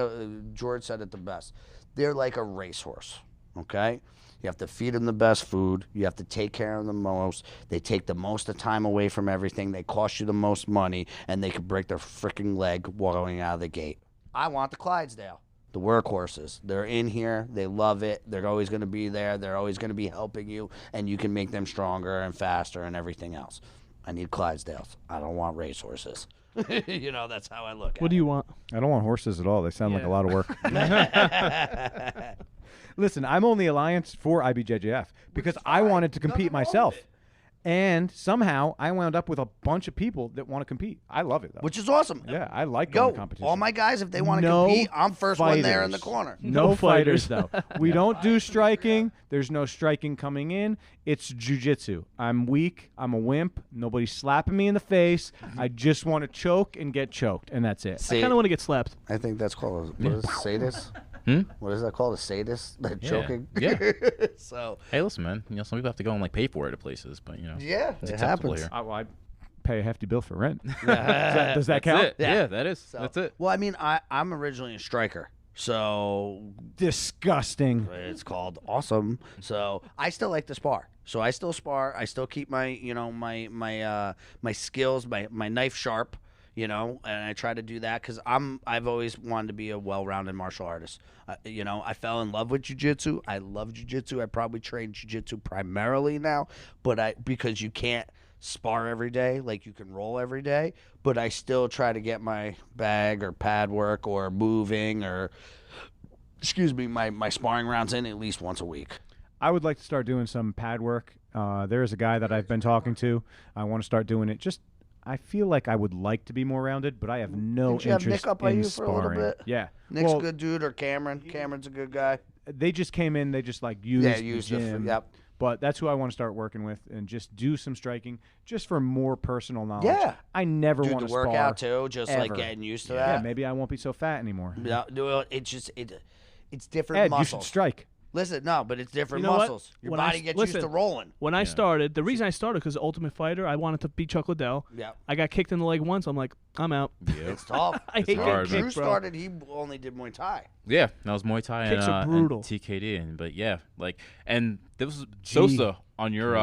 George said it the best. They're like a racehorse, okay? You have to feed them the best food. You have to take care of them the most. They take the most of time away from everything. They cost you the most money, and they could break their freaking leg walking out of the gate. I want the Clydesdale, the workhorses. They're in here. They love it. They're always going to be there. They're always going to be helping you, and you can make them stronger and faster and everything else. I need Clydesdales. I don't want racehorses. That's how I look at it. What do you want? I don't want horses at all. They sound like Yeah. a lot of work. Listen, I'm only Alliance for IBJJF because I wanted to compete myself. And somehow I wound up with a bunch of people that want to compete. I love it, though. Which is awesome. Yeah, I like going Go. to competition. All my guys, if they want to No compete, I'm first one there in the fighters. corner. No fighters, though. We don't do striking. There's no striking coming in. It's jiu-jitsu. I'm weak. I'm a wimp. Nobody's slapping me in the face. I just want to choke and get choked, and that's it. I kind of want to get slapped. I think that's called what is it, sadist? What is that called? A sadist? Like choking? Yeah. So Hey, listen, man. Some people have to go and like pay for it at places, but yeah, it's it acceptable happens. here. I pay a hefty bill for rent. Does that count? That's it. Yeah, that is. So, That's it. Well, I mean, I'm originally a striker, so Disgusting. it's called awesome. So I still like to spar. So I still spar. I still keep my my skills, my knife sharp. And I try to do that because I've always wanted to be a well-rounded martial artist. I fell in love with jiu-jitsu. I love jiu-jitsu. I probably train jiu-jitsu primarily now, but because you can't spar every day like you can roll every day, but I still try to get my bag or pad work or moving or my sparring rounds in at least once a week. I would like to start doing some pad work. There's a guy that I've been talking to. I want to start doing it. I feel like I would like to be more rounded, but I have no Didn't you have interest Nick up on in you for a little sparring. bit? Yeah. Nick's Well, a good dude, or Cameron. Cameron's a good guy. They just came in. They just used used the it. gym. Yep. But that's who I want to start working with and just do some striking just for more personal knowledge. Yeah. I never Do want the to spar. workout too, just like ever. getting used to Yeah, that. maybe I won't be so fat anymore. No, it's just it's different Ed, you muscles. should strike. Listen, no, but it's different You know what? muscles. Your When I body s- gets used listen, to rolling. When I started, the reason I started because Ultimate Fighter, I wanted to beat Chuck Liddell. Yeah. I got kicked in the leg once. I'm like, I'm out. It's tough. I hate getting hard, man. Drew kicked, bro. started, he only did Muay Thai. Yeah, that was Muay Thai Kicks and, are brutal. and TKD, but yeah, like, and there was Sosa on your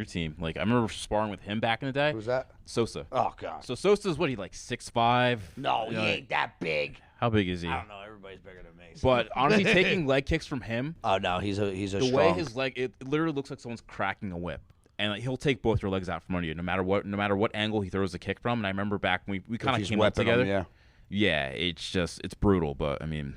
team. Like, I remember sparring with him back in the day. Who's that? Sosa. Oh, God. So Sosa's what, he like 6'5"? No, You he know, ain't that big. How big is he? I don't know. Everybody's bigger than me. so- But honestly, taking leg kicks from him, Oh, no, he's a the strong. way his leg, it literally looks like someone's cracking a whip. And like, he'll take both your legs out from under you, no matter what angle he throws the kick from. And I remember back when we kind of came up together. Yeah, it's brutal. But I mean,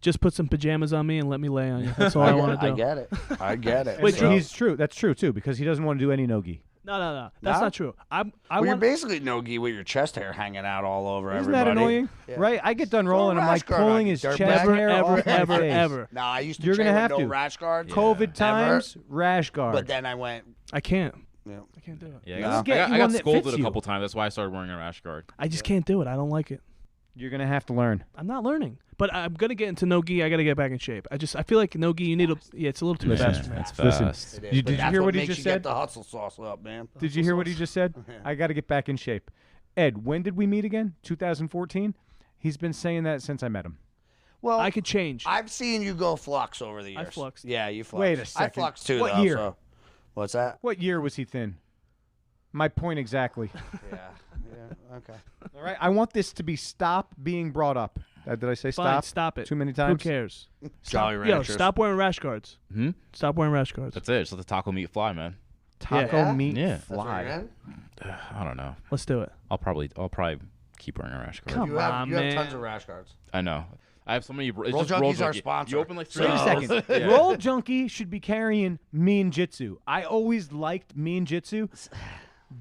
Just put some pajamas on me and let me lay on you. That's all I want to do. I get it. I get it. Wait, So- He's true. That's true too, because he doesn't want to do any no-gi. No. That's No? not true. I Well, you're want. basically no-gi with your chest hair hanging out all over Isn't everybody. that annoying? Yeah. Right? I get done rolling. I'm rash like guard on pulling you, his dirtbag. chest hair Ever, off my ever, face. ever. No, I used to You're train gonna with have no to. rash guard. COVID times, rash guard. But then I went. I can't. Yeah. I can't do it. yeah, No. I Get got, you I got one that scolded fits a you. couple times. That's why I started wearing a rash guard. I just can't do it. I don't like it. You're gonna have to learn. I'm not learning. But I'm gonna get into no gi. I gotta get back in shape. I feel like no gi. You need a. Yeah, it's a little too fast for me. That's Listen. fast. It is, You- but did you that's hear what he makes just you said? Get the hustle sauce up, man. Did you hear what he just said? I got to get back in shape. Ed, when did we meet again? 2014? He's been saying that since I met him. Well, I could change. I've seen you go flux over the years. I fluxed. Yeah, you fluxed. Wait a I second. fluxed too. What though, year? So. What's that? What year was he thin? My point exactly. Yeah. Okay. All right. I want this to be stop being brought up. Did I say Fine, stop? stop it. Too many Who times? cares? Jolly Yo, Ranchers. stop wearing rash guards. Hmm? Stop wearing rash guards. That's it. Just let the taco meat fly, man. Taco Yeah? meat Yeah. That's what fly. you're in? I don't know. Let's do it. I'll probably keep wearing a rash guard. Come You have on, you man. have tons of rash guards. I know. I have so many. It's Roll just Junkie's roll our junkie. sponsor. You open like three. Wait a rolls. second. Yeah. Roll Junkie should be carrying mean jitsu. I always liked mean jitsu.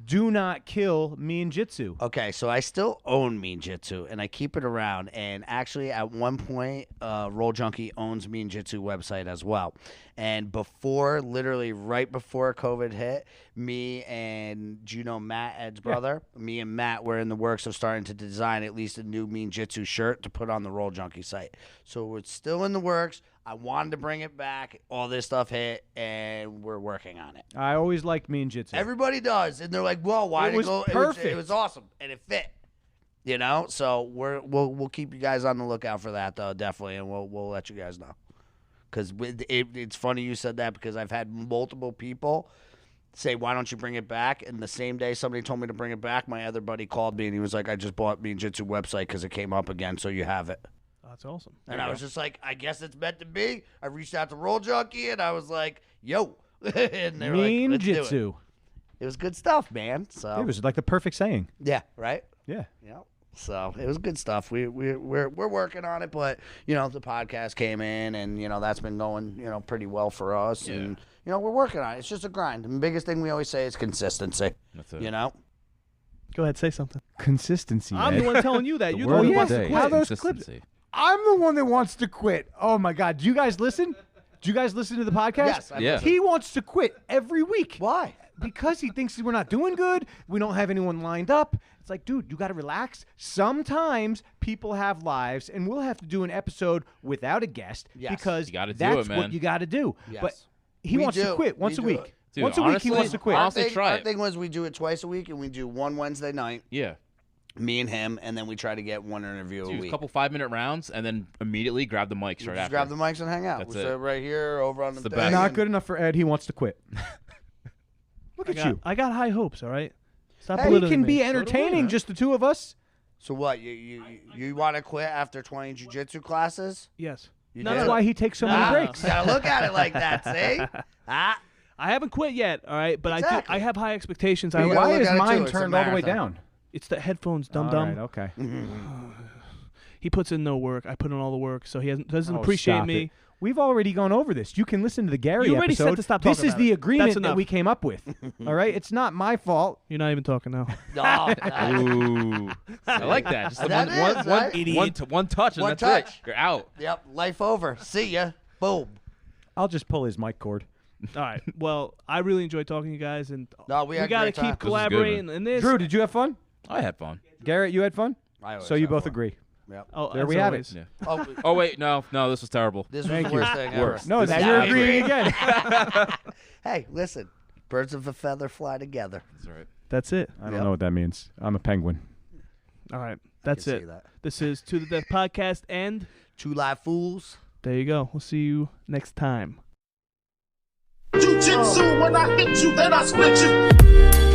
Do not kill mean jitsu. Okay, so I still own Mean Jitsu, and I keep it around. And actually, at one point, Roll Junkie owns Mean Jitsu website as well. And literally right before COVID hit, me and, do you know Matt, Ed's brother? Me and Matt were in the works of starting to design at least a new Mean Jitsu shirt to put on the Roll Junkie site. So it's still in the works. I wanted to bring it back. All this stuff hit, and we're working on it. I always liked mean jitsu. Everybody does, and they're like, "Well, why It did was it go? perfect. It was awesome, and it fit." You know, so we'll keep you guys on the lookout for that, though, definitely, and we'll let you guys know. Because it's funny you said that, because I've had multiple people say, "Why don't you bring it back?" And the same day somebody told me to bring it back, my other buddy called me and he was like, "I just bought Mean Jitsu website because it came up again, so you have it." That's awesome. And I was just like, I guess it's meant to be. I reached out to Roll Junkie and I was like, "Yo," and they were mean like, "Let's do it." jitsu. It was good stuff, man. So It was like the perfect saying. yeah, right. Yeah. Yeah. So it was good stuff. We're working on it, but the podcast came in, and that's been going pretty well for us, and we're working on it. It's just a grind. The biggest thing we always say is consistency. That's it. Go ahead, say something. Consistency. I'm Ed. the one telling you that. You're the word one of who the wants to day quit. How is those clips- consistency. I'm the one that wants to quit. Oh my God. Do you guys listen? Do you guys listen to the podcast? Yes, I Yeah. listen. He wants to quit every week. Why? Because he thinks we're not doing good. We don't have anyone lined up. It's like, dude, you got to relax. Sometimes people have lives, and we'll have to do an episode without a guest Yes. because You gotta do that's it, man. what you got to do. Yes. But he We wants to do. quit once We a do week. it. Dude, Once a week, he honestly- wants to quit. honestly, try Our it. thing was we do it twice a week, and we do one Wednesday night, Yeah. me and him, and then we try to get one interview a Dude, a week. couple 5-minute rounds, and then immediately grab the mics We right just after. grab the mics and hang out. That's we it. sit right here over on the the thing. best. Not and- good enough for Ed. He wants to quit. Look at you. I got high hopes. All right. Stop He belittling can me. be entertaining, just the two of us. So what? You want to quit after 20 jiu-jitsu classes? Yes. You No, did? That's why he takes so No. many breaks. You gotta look at it like that. See? Ah. I haven't quit yet. All right, but Exactly. I have high expectations. You gotta Why look is at it, too. mine It's a turned all the way marathon. down? It's the headphones, dum All dum. right, okay. He puts in no work. I put in all the work, so he doesn't Oh, appreciate stop me. it. We've already gone over this. You can listen to the Gary You already said episode. to stop this talking is about the it. agreement That's that enough. we came up with. All right? It's not my fault. You're not even talking now. No, Ooh. I like that. Just That is, right? one touch, and One that's touch. it. You're out. Yep. Life over. See ya. Boom. I'll just pull his mic cord. All right. Well, I really enjoyed talking to you guys, and No, we had got to great time. keep This is good, collaborating in this. Drew, did you have fun? I had fun. Garrett, you had fun? I always So you have both fun. agree. Yep. Oh, There as we have always. it. Oh, Oh wait, no, this was terrible. this was Thank the you. worst thing Worse. ever. No, This now is you're accurate. agreeing again. Hey, listen. Birds of a feather fly together. That's right. That's it. I don't know what that means. I'm a penguin. All right. That's Can it. see that. This is To the Death Podcast, and Two live fools. there you go. We'll see you next time. Jiu-jitsu, when I hit you, then I split you.